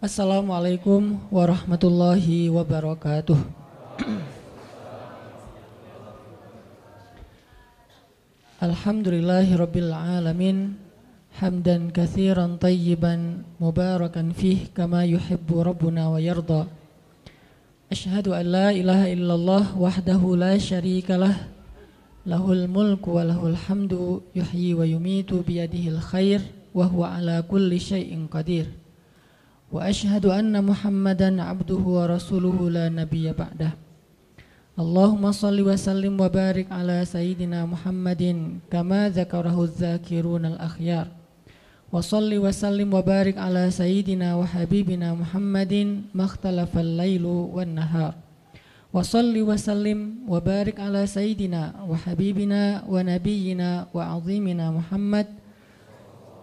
Assalamualaikum warahmatullahi wabarakatuh. Alhamdulillahirabbil alamin, hamdan katsiran tayyiban mubarakan fih kama yuhibbu rabbuna wa yarda. Asyhadu an la ilaha illallah wahdahu la syarikalah, lahul mulku wa lahul hamdu, yuhyi wa yumitu biyadihil khair wa huwa ala kulli syai'in qadir. Wa asyhadu anna Muhammadan abduhu wa rasuluhu la nabiyya ba'dah. Allahumma salli wa sallim wa barik ala sayyidina Muhammadin kama dzakarahu dzakirun al-akhyar. Wa salli wa sallim wa barik ala sayyidina wa habibina Muhammadin makhtalafal lailu wan nahar. Wa salli wa sallim wa barik ala sayyidina wa habibina wa nabiyyina wa azimina Muhammad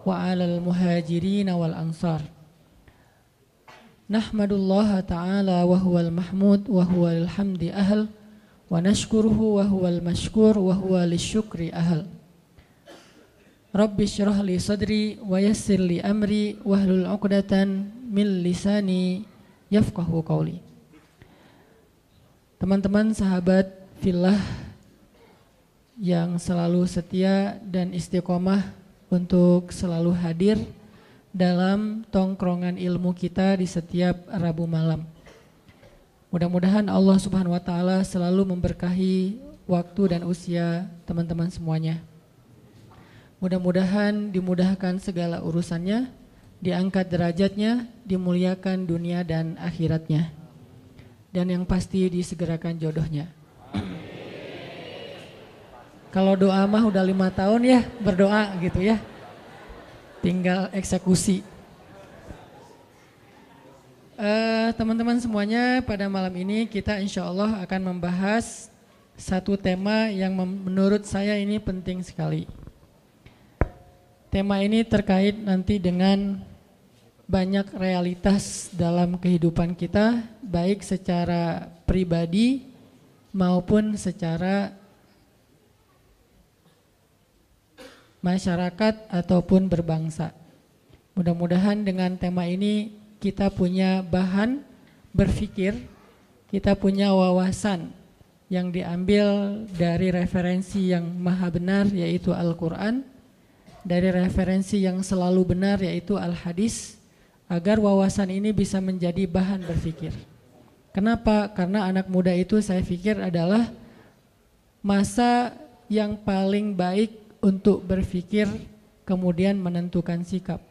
wa alal muhajirin wal ansar. Nahmadullaha ta'ala wa huwal mahmud wa huwal hamdi ahl, wa nashkuruhu wa huwal mashkur wa huwa lisyukri ahl. Rabbi syrah li sadri wa yassir li amri wahlul 'uqdatan min lisani yafqahu qawli. Teman-teman sahabat fillah yang selalu setia dan istiqomah untuk selalu hadir dalam tongkrongan ilmu kita di setiap Rabu malam. Mudah-mudahan Allah Subhanahu wa taala selalu memberkahi waktu dan usia teman-teman semuanya. Mudah-mudahan dimudahkan segala urusannya, diangkat derajatnya, dimuliakan dunia dan akhiratnya. Dan yang pasti disegerakan jodohnya. Kalau doa mah udah 5 tahun ya berdoa gitu ya. Tinggal eksekusi. Teman-teman semuanya, pada malam ini kita insya Allah akan membahas satu tema yang menurut saya ini penting sekali. Tema ini terkait nanti dengan banyak realitas dalam kehidupan kita, baik secara pribadi maupun secara masyarakat ataupun berbangsa. Mudah-mudahan dengan tema ini kita punya bahan berpikir, kita punya wawasan yang diambil dari referensi yang maha benar yaitu Al-Quran, dari referensi yang selalu benar yaitu Al-Hadis, agar wawasan ini bisa menjadi bahan berpikir. Kenapa? Karena anak muda itu saya pikir adalah masa yang paling baik untuk berpikir kemudian menentukan sikap.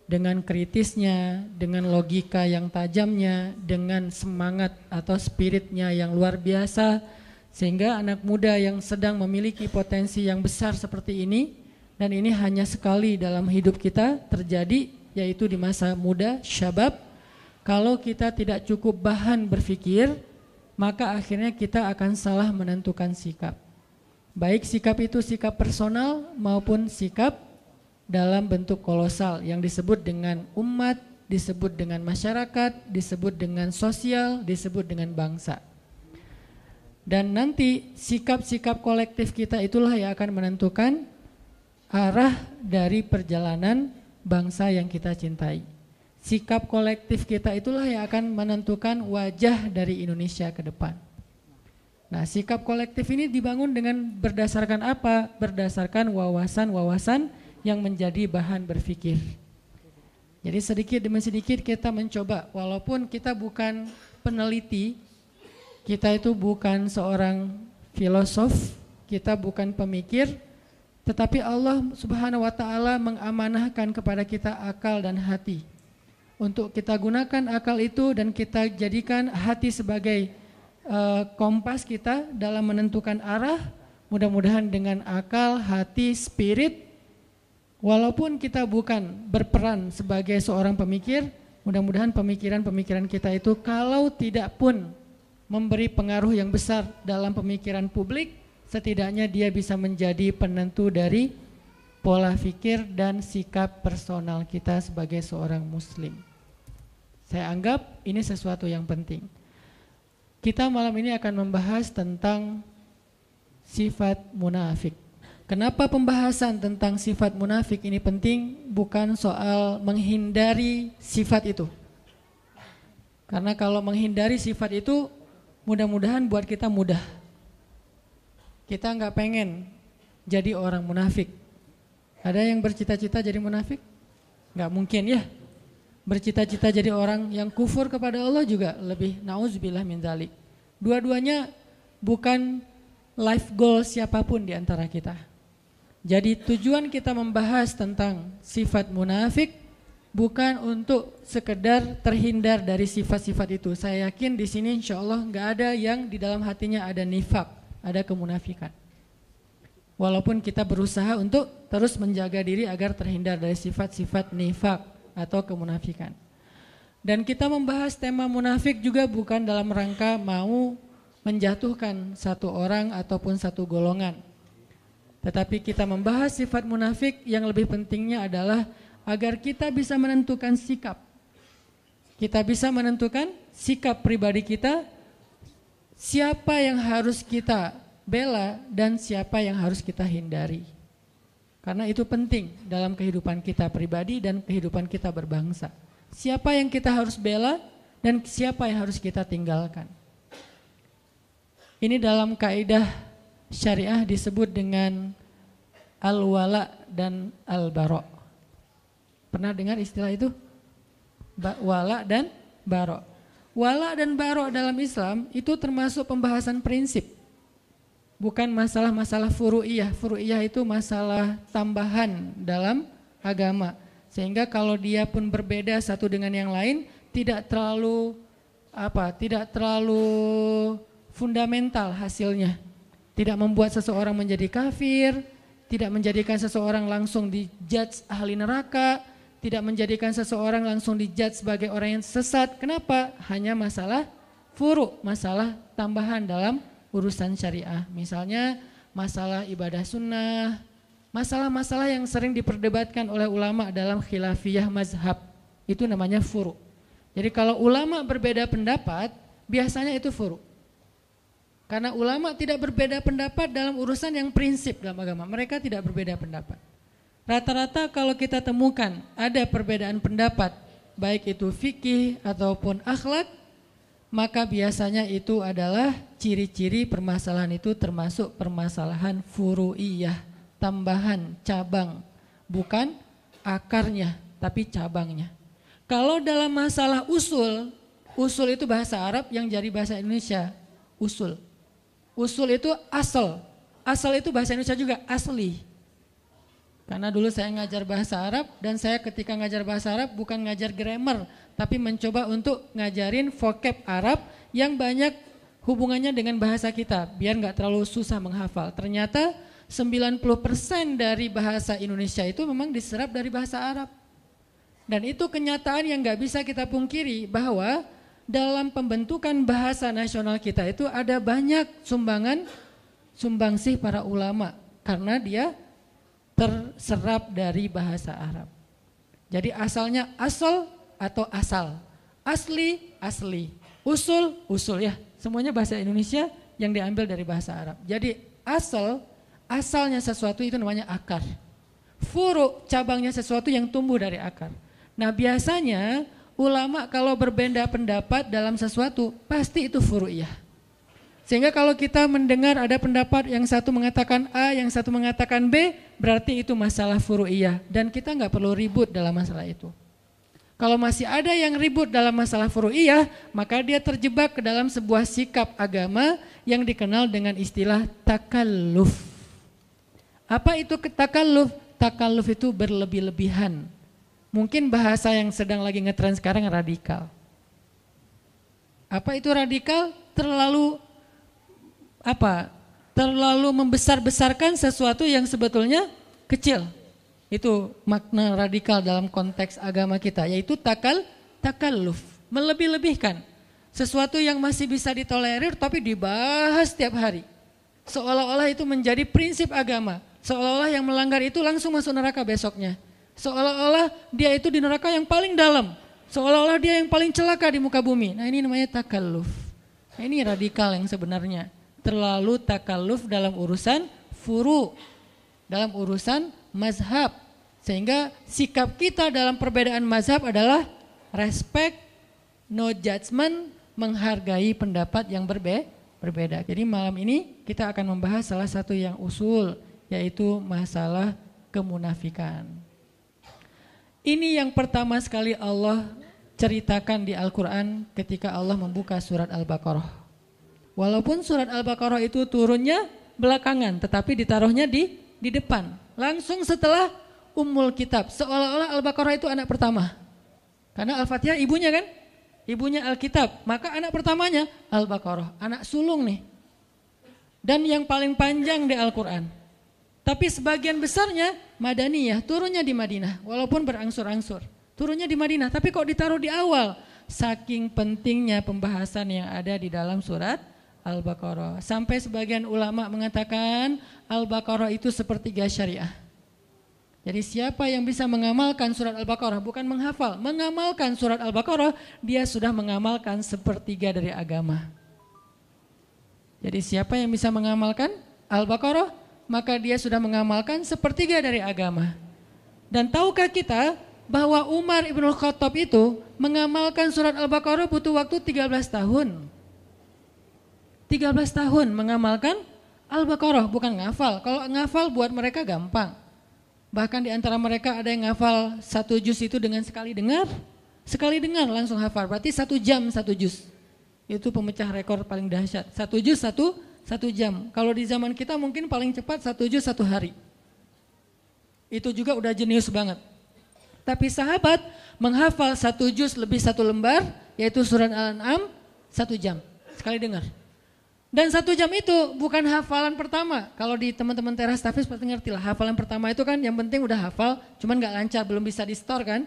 Dengan kritisnya, dengan logika yang tajamnya, dengan semangat atau spiritnya yang luar biasa, sehingga anak muda yang sedang memiliki potensi yang besar seperti ini, dan ini hanya sekali dalam hidup kita terjadi, yaitu di masa muda, syabab. Kalau kita tidak cukup bahan berpikir, maka akhirnya kita akan salah menentukan sikap. Baik sikap itu sikap personal maupun sikap dalam bentuk kolosal yang disebut dengan umat, disebut dengan masyarakat, disebut dengan sosial, disebut dengan bangsa. Dan nanti sikap-sikap kolektif kita itulah yang akan menentukan arah dari perjalanan bangsa yang kita cintai. Sikap kolektif kita itulah yang akan menentukan wajah dari Indonesia ke depan. Nah, sikap kolektif ini dibangun dengan berdasarkan apa? Berdasarkan wawasan-wawasan yang menjadi bahan berpikir. Jadi sedikit demi sedikit kita mencoba, walaupun kita bukan peneliti, kita itu bukan seorang filosof, kita bukan pemikir, tetapi Allah Subhanahu wa taala mengamanahkan kepada kita akal dan hati. Untuk kita gunakan akal itu dan kita jadikan hati sebagai kompas kita dalam menentukan arah. Mudah-mudahan dengan akal, hati, spirit, walaupun kita bukan berperan sebagai seorang pemikir, mudah-mudahan pemikiran-pemikiran kita itu kalau tidak pun memberi pengaruh yang besar dalam pemikiran publik, setidaknya dia bisa menjadi penentu dari pola pikir dan sikap personal kita sebagai seorang muslim. Saya anggap ini sesuatu yang penting. Kita malam ini akan membahas tentang sifat munafik. Kenapa pembahasan tentang sifat munafik ini penting? Bukan soal menghindari sifat itu. Karena kalau menghindari sifat itu mudah-mudahan buat kita mudah. Kita nggak pengen jadi orang munafik. Ada yang bercita-cita jadi munafik? Nggak mungkin ya. Bercita-cita jadi orang yang kufur kepada Allah juga lebih nauzubillah min dzalik. Dua-duanya bukan life goal siapapun di antara kita. Jadi tujuan kita membahas tentang sifat munafik bukan untuk sekedar terhindar dari sifat-sifat itu. Saya yakin di sini insya Allah nggak ada yang di dalam hatinya ada nifak, ada kemunafikan. Walaupun kita berusaha untuk terus menjaga diri agar terhindar dari sifat-sifat nifak atau kemunafikan. Dan kita membahas tema munafik juga bukan dalam rangka mau menjatuhkan satu orang ataupun satu golongan. Tetapi kita membahas sifat munafik yang lebih pentingnya adalah agar kita bisa menentukan sikap. Kita bisa menentukan sikap pribadi kita, siapa yang harus kita bela dan siapa yang harus kita hindari. Karena itu penting dalam kehidupan kita pribadi dan kehidupan kita berbangsa. Siapa yang kita harus bela dan siapa yang harus kita tinggalkan. Ini dalam kaidah syariah disebut dengan al-wala dan al-bara. Pernah dengar istilah itu? Wala dan bara. Wala dan bara dalam Islam itu termasuk pembahasan prinsip. Bukan masalah-masalah furu'iyah. Furu'iyah itu masalah tambahan dalam agama. Sehingga kalau dia pun berbeda satu dengan yang lain, tidak terlalu fundamental hasilnya. Tidak membuat seseorang menjadi kafir, tidak menjadikan seseorang langsung dijudge ahli neraka, tidak menjadikan seseorang langsung dijudge sebagai orang yang sesat. Kenapa? Hanya masalah furu, masalah tambahan dalam urusan syariah. Misalnya masalah ibadah sunnah, masalah-masalah yang sering diperdebatkan oleh ulama dalam khilafiyah mazhab. Itu namanya furu. Jadi kalau ulama berbeda pendapat, biasanya itu furu. Karena ulama tidak berbeda pendapat dalam urusan yang prinsip dalam agama. Mereka tidak berbeda pendapat. Rata-rata kalau kita temukan ada perbedaan pendapat, baik itu fikih ataupun akhlak, maka biasanya itu adalah ciri-ciri permasalahan itu termasuk permasalahan furu'iyah, tambahan, cabang. Bukan akarnya, tapi cabangnya. Kalau dalam masalah usul, usul itu bahasa Arab yang jadi bahasa Indonesia, usul. Usul itu asal. Asal itu bahasa Indonesia juga asli. Karena dulu saya ngajar bahasa Arab dan saya ketika ngajar bahasa Arab bukan ngajar grammar, tapi mencoba untuk ngajarin vocab Arab yang banyak hubungannya dengan bahasa kita, biar nggak terlalu susah menghafal. Ternyata 90% dari bahasa Indonesia itu memang diserap dari bahasa Arab. Dan itu kenyataan yang nggak bisa kita pungkiri bahwa dalam pembentukan bahasa nasional kita itu ada banyak sumbangsih para ulama karena dia terserap dari bahasa Arab. Jadi asalnya asal atau asal, asli, asli, usul, usul ya. Semuanya bahasa Indonesia yang diambil dari bahasa Arab. Jadi asalnya sesuatu itu namanya akar. Furu, cabangnya sesuatu yang tumbuh dari akar. Nah biasanya ulama kalau berbeda pendapat dalam sesuatu pasti itu furu'iyah. Sehingga kalau kita mendengar ada pendapat yang satu mengatakan A, yang satu mengatakan B, berarti itu masalah furu'iyah dan kita nggak perlu ribut dalam masalah itu. Kalau masih ada yang ribut dalam masalah furu'iyah, maka dia terjebak ke dalam sebuah sikap agama yang dikenal dengan istilah takalluf. Apa itu takalluf? Takalluf itu berlebih-lebihan. Mungkin bahasa yang sedang lagi ngetren sekarang radikal. Apa itu radikal? Terlalu membesar-besarkan sesuatu yang sebetulnya kecil. Itu makna radikal dalam konteks agama kita, yaitu takalluf, melebih-lebihkan. Sesuatu yang masih bisa ditolerir tapi dibahas setiap hari. Seolah-olah itu menjadi prinsip agama. Seolah-olah yang melanggar itu langsung masuk neraka besoknya. Seolah-olah dia itu di neraka yang paling dalam. Seolah-olah dia yang paling celaka di muka bumi. Nah ini namanya takalluf. Nah, ini radikal yang sebenarnya. Terlalu takalluf dalam urusan furu, dalam urusan mazhab. Sehingga sikap kita dalam perbedaan mazhab adalah respect no judgment, menghargai pendapat yang berbeda. Jadi malam ini kita akan membahas salah satu yang usul, yaitu masalah kemunafikan. Ini yang pertama sekali Allah ceritakan di Al-Quran ketika Allah membuka surat Al-Baqarah. Walaupun surat Al-Baqarah itu turunnya belakangan, tetapi ditaruhnya di depan. Langsung setelah Ummul Kitab, seolah-olah Al-Baqarah itu anak pertama. Karena Al-Fatihah ibunya kan? Ibunya Alkitab, maka anak pertamanya Al-Baqarah, anak sulung nih. Dan yang paling panjang di Al-Quran. Tapi sebagian besarnya Madaniyah, turunnya di Madinah, walaupun berangsur-angsur. Turunnya di Madinah, tapi kok ditaruh di awal? Saking pentingnya pembahasan yang ada di dalam surat Al-Baqarah. Sampai sebagian ulama mengatakan Al-Baqarah itu sepertiga syariah. Jadi siapa yang bisa mengamalkan surat Al-Baqarah, bukan menghafal, mengamalkan surat Al-Baqarah, dia sudah mengamalkan sepertiga dari agama. Jadi siapa yang bisa mengamalkan Al-Baqarah, maka dia sudah mengamalkan sepertiga dari agama. Dan tahukah kita bahwa Umar Ibn Khattab itu mengamalkan surat Al-Baqarah butuh waktu 13 tahun. 13 tahun mengamalkan Al-Baqarah, bukan ngafal. Kalau ngafal buat mereka gampang. Bahkan di antara mereka ada yang ngafal 1 juz itu dengan sekali dengar langsung hafal. Berarti 1 jam 1 juz. Itu pemecah rekor paling dahsyat. 1 juz 1 jam. Kalau di zaman kita mungkin paling cepat 1 juz 1 hari. Itu juga udah jenius banget. Tapi sahabat menghafal 1 juz lebih 1 lembar, yaitu surat Al-An'am 1 jam. Sekali dengar. Dan 1 jam itu bukan hafalan pertama. Kalau di teman-teman teras tahfiz pasti ngerti lah. Hafalan pertama itu kan yang penting udah hafal, cuman gak lancar, belum bisa di store kan.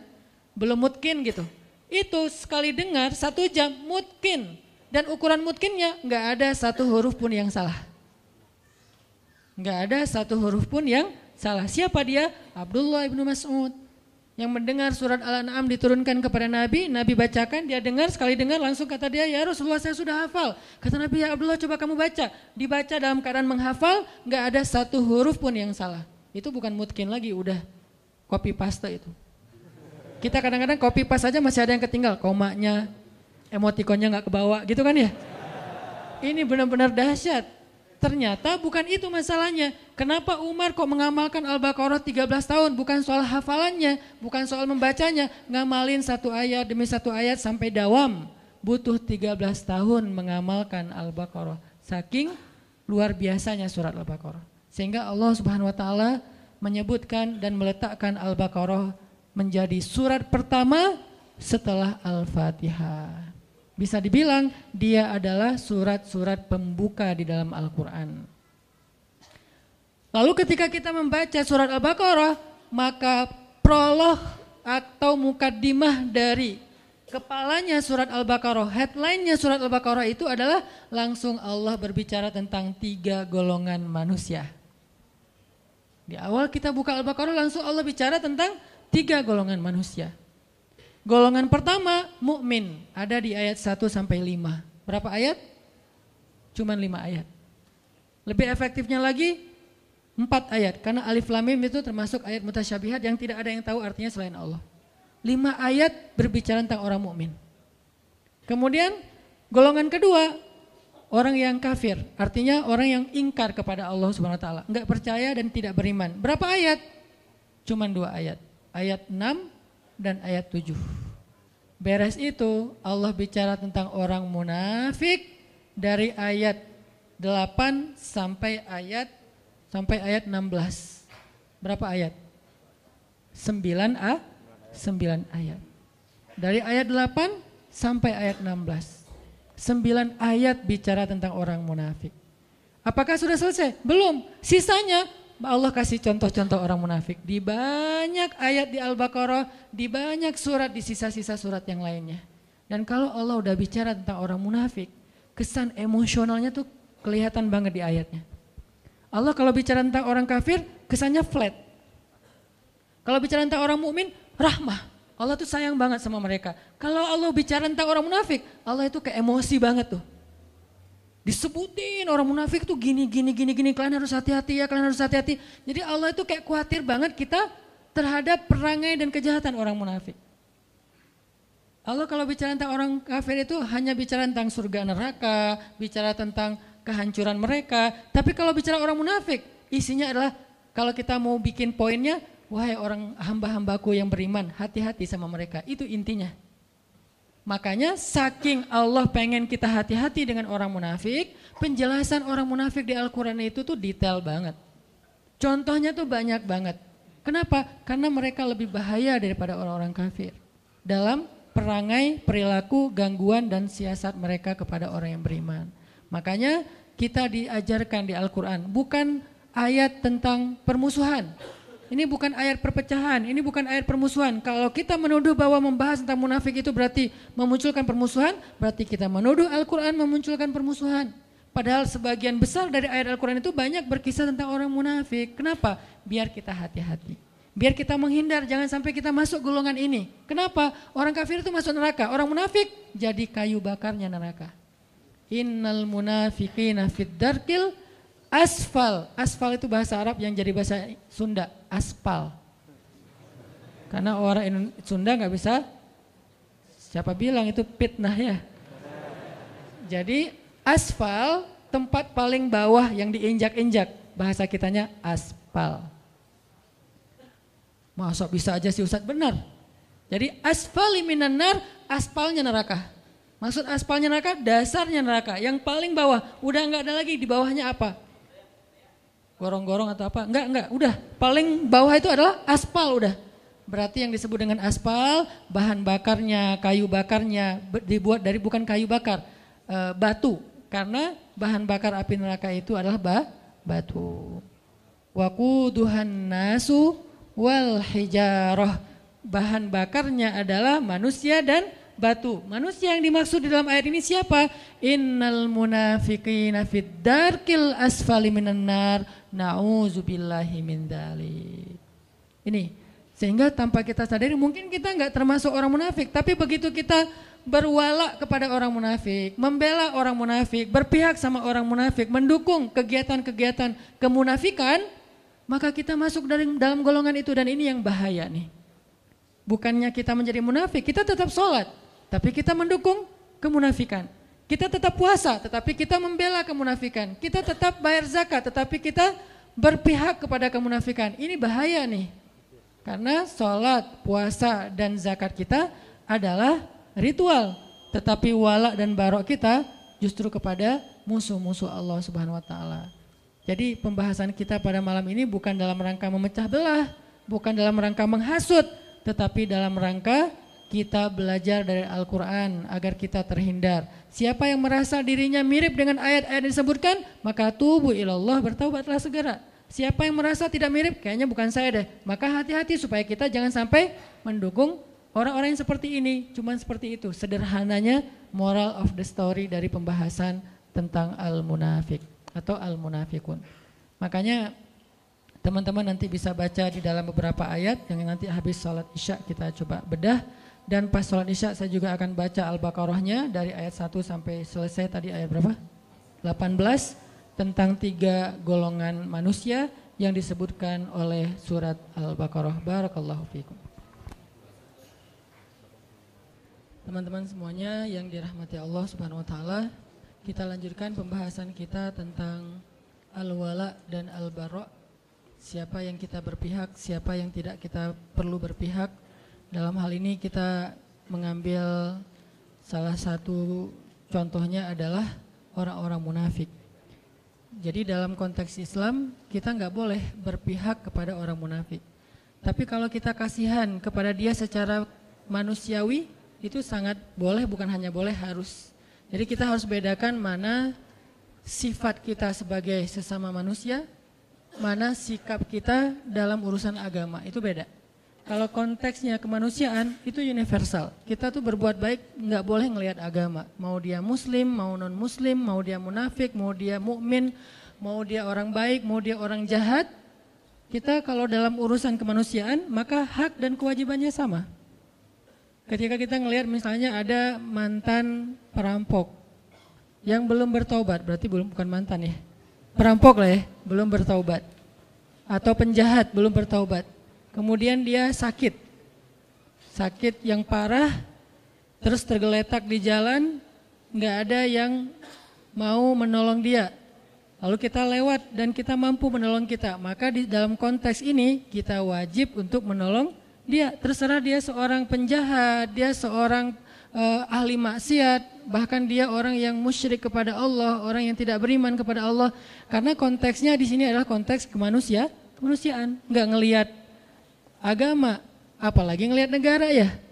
Belum mutkin gitu. Itu sekali dengar 1 jam mutkin. Dan ukuran mutkinnya gak ada 1 huruf pun yang salah. Gak ada 1 huruf pun yang salah. Siapa dia? Abdullah ibnu Mas'ud. Yang mendengar surat Al-An'am diturunkan kepada Nabi, Nabi bacakan, dia dengar, sekali dengar langsung kata dia, ya Rasulullah saya sudah hafal. Kata Nabi, ya Abdullah coba kamu baca. Dibaca dalam keadaan menghafal, gak ada 1 huruf pun yang salah. Itu bukan mutkin lagi, udah copy paste itu. Kita kadang-kadang copy paste aja masih ada yang ketinggal, komanya, emotikonnya gak kebawa gitu kan ya. Ini benar-benar dahsyat. Ternyata bukan itu masalahnya. Kenapa Umar kok mengamalkan Al-Baqarah 13 tahun? Bukan soal hafalannya, bukan soal membacanya. Ngamalin 1 ayat demi 1 ayat sampai dawam. Butuh 13 tahun mengamalkan Al-Baqarah. Saking luar biasanya surat Al-Baqarah. Sehingga Allah Subhanahu wa taala menyebutkan dan meletakkan Al-Baqarah menjadi surat pertama setelah Al-Fatihah. Bisa dibilang dia adalah surat-surat pembuka di dalam Al-Quran. Lalu ketika kita membaca surat Al-Baqarah, maka prolog atau mukaddimah dari kepalanya surat Al-Baqarah, headline-nya surat Al-Baqarah itu adalah langsung Allah berbicara tentang 3 golongan manusia. Di awal kita buka Al-Baqarah langsung Allah bicara tentang 3 golongan manusia. Golongan pertama mukmin, ada di ayat 1 sampai 5. Berapa ayat? Cuman 5 ayat. Lebih efektifnya lagi 4 ayat, karena alif lam mim itu termasuk ayat mutasyabihat yang tidak ada yang tahu artinya selain Allah. 5 ayat berbicara tentang orang mukmin. Kemudian golongan kedua, orang yang kafir, artinya orang yang ingkar kepada Allah Subhanahu wa taala, enggak percaya dan tidak beriman. Berapa ayat? Cuman 2 ayat. Ayat 6 dan ayat 7. Beres itu Allah bicara tentang orang munafik dari ayat 8 sampai ayat 16. Berapa ayat? 9 ayat. Dari ayat 8 sampai ayat 16. 9 ayat bicara tentang orang munafik. Apakah sudah selesai? Belum. Sisanya Allah kasih contoh-contoh orang munafik di banyak ayat di Al-Baqarah, di banyak surat, di sisa-sisa surat yang lainnya. Dan kalau Allah udah bicara tentang orang munafik, kesan emosionalnya tuh kelihatan banget di ayatnya. Allah kalau bicara tentang orang kafir, kesannya flat. Kalau bicara tentang orang mukmin, rahmah. Allah tuh sayang banget sama mereka. Kalau Allah bicara tentang orang munafik, Allah itu kayak emosi banget tuh. Disebutin orang munafik tuh gini, kalian harus hati-hati ya, kalian harus hati-hati. Jadi Allah itu kayak khawatir banget kita terhadap perangai dan kejahatan orang munafik. Allah kalau bicara tentang orang kafir itu hanya bicara tentang surga neraka, bicara tentang kehancuran mereka. Tapi kalau bicara orang munafik, isinya adalah kalau kita mau bikin poinnya, wahai orang hamba-hambaku yang beriman, hati-hati sama mereka. Itu intinya. Makanya saking Allah pengen kita hati-hati dengan orang munafik, penjelasan orang munafik di Al-Quran itu tuh detail banget. Contohnya tuh banyak banget. Kenapa? Karena mereka lebih bahaya daripada orang-orang kafir. Dalam perangai, perilaku, gangguan dan siasat mereka kepada orang yang beriman. Makanya kita diajarkan di Al-Quran bukan ayat tentang permusuhan. Ini bukan ayat perpecahan, ini bukan ayat permusuhan. Kalau kita menuduh bahwa membahas tentang munafik itu berarti memunculkan permusuhan, berarti kita menuduh Al-Quran memunculkan permusuhan. Padahal sebagian besar dari ayat Al-Quran itu banyak berkisah tentang orang munafik. Kenapa? Biar kita hati-hati. Biar kita menghindar, jangan sampai kita masuk golongan ini. Kenapa? Orang kafir itu masuk neraka, orang munafik jadi kayu bakarnya neraka. Innal munafiqina fid darkil asfal. Asfal itu bahasa Arab yang jadi bahasa Sunda, aspal. Karena orang Sunda nggak bisa, siapa bilang itu fitnah ya. Jadi asfal tempat paling bawah yang diinjak-injak, bahasa kitanya aspal. Masa bisa aja sih Ustadz? Benar. Jadi asfali minan nar, aspalnya neraka. Maksud aspalnya neraka, dasarnya neraka. Yang paling bawah, udah enggak ada lagi, di bawahnya apa? Gorong-gorong atau apa? Enggak, udah. Paling bawah itu adalah aspal udah. Berarti yang disebut dengan aspal, bahan bakarnya, kayu bakarnya, dibuat dari bukan kayu bakar, batu. Karena bahan bakar api neraka itu adalah batu. Waquduhan nasu wal hijarah, bahan bakarnya adalah manusia dan batu. Manusia yang dimaksud di dalam ayat ini siapa? Innal munafiqina fid darkil asfali minan nar, na'udzubillahi min dzalik. Ini, sehingga tanpa kita sadari mungkin kita enggak termasuk orang munafik, tapi begitu kita berwala kepada orang munafik, membela orang munafik, berpihak sama orang munafik, mendukung kegiatan-kegiatan kemunafikan, maka kita masuk dalam golongan itu, dan ini yang bahaya nih. Bukannya kita menjadi munafik, kita tetap sholat, tapi kita mendukung kemunafikan. Kita tetap puasa, tetapi kita membela kemunafikan. Kita tetap bayar zakat, tetapi kita berpihak kepada kemunafikan. Ini bahaya nih. Karena sholat, puasa, dan zakat kita adalah ritual. Tetapi wala dan barok kita justru kepada musuh-musuh Allah Subhanahu wa ta'ala. Jadi pembahasan kita pada malam ini bukan dalam rangka memecah belah, bukan dalam rangka menghasut, tetapi dalam rangka kita belajar dari Al-Quran agar kita terhindar. Siapa yang merasa dirinya mirip dengan ayat-ayat yang disebutkan, maka tubu ilallah, bertaubatlah segera. Siapa yang merasa tidak mirip, kayaknya bukan saya deh, maka hati-hati supaya kita jangan sampai mendukung orang-orang yang seperti ini. Cuman seperti itu sederhananya moral of the story dari pembahasan tentang al-munafik atau al-munafikun. Makanya teman-teman nanti bisa baca di dalam beberapa ayat yang nanti habis sholat isya kita coba bedah. Dan pas sholat isya saya juga akan baca Al-Baqarahnya dari ayat 1 sampai selesai tadi ayat berapa? 18 tentang 3 golongan manusia yang disebutkan oleh surat Al-Baqarah. Barakallahu fikum. Teman-teman semuanya yang dirahmati Allah Subhanahu wa taala, kita lanjutkan pembahasan kita tentang al-wala dan al-bara'. Siapa yang kita berpihak, siapa yang tidak kita perlu berpihak. Dalam hal ini kita mengambil salah satu contohnya adalah orang-orang munafik. Jadi dalam konteks Islam kita nggak boleh berpihak kepada orang munafik. Tapi kalau kita kasihan kepada dia secara manusiawi itu sangat boleh, bukan hanya boleh, harus. Jadi kita harus bedakan mana sifat kita sebagai sesama manusia, mana sikap kita dalam urusan agama, itu beda. Kalau konteksnya kemanusiaan itu universal. Kita tuh berbuat baik nggak boleh ngelihat agama. Mau dia muslim, mau non muslim, mau dia munafik, mau dia mukmin, mau dia orang baik, mau dia orang jahat. Kita kalau dalam urusan kemanusiaan maka hak dan kewajibannya sama. Ketika kita ngelihat misalnya ada mantan perampok yang belum bertaubat, berarti bukan mantan ya. Perampok lah ya, belum bertaubat. Atau penjahat belum bertaubat. Kemudian dia sakit yang parah, terus tergeletak di jalan, nggak ada yang mau menolong dia. Lalu kita lewat dan kita mampu menolong kita. Maka di dalam konteks ini kita wajib untuk menolong dia. Terserah dia seorang penjahat, dia seorang ahli maksiat, bahkan dia orang yang musyrik kepada Allah, orang yang tidak beriman kepada Allah. Karena konteksnya di sini adalah konteks kemanusiaan. Nggak ngelihat agama, apalagi ngelihat negara ya.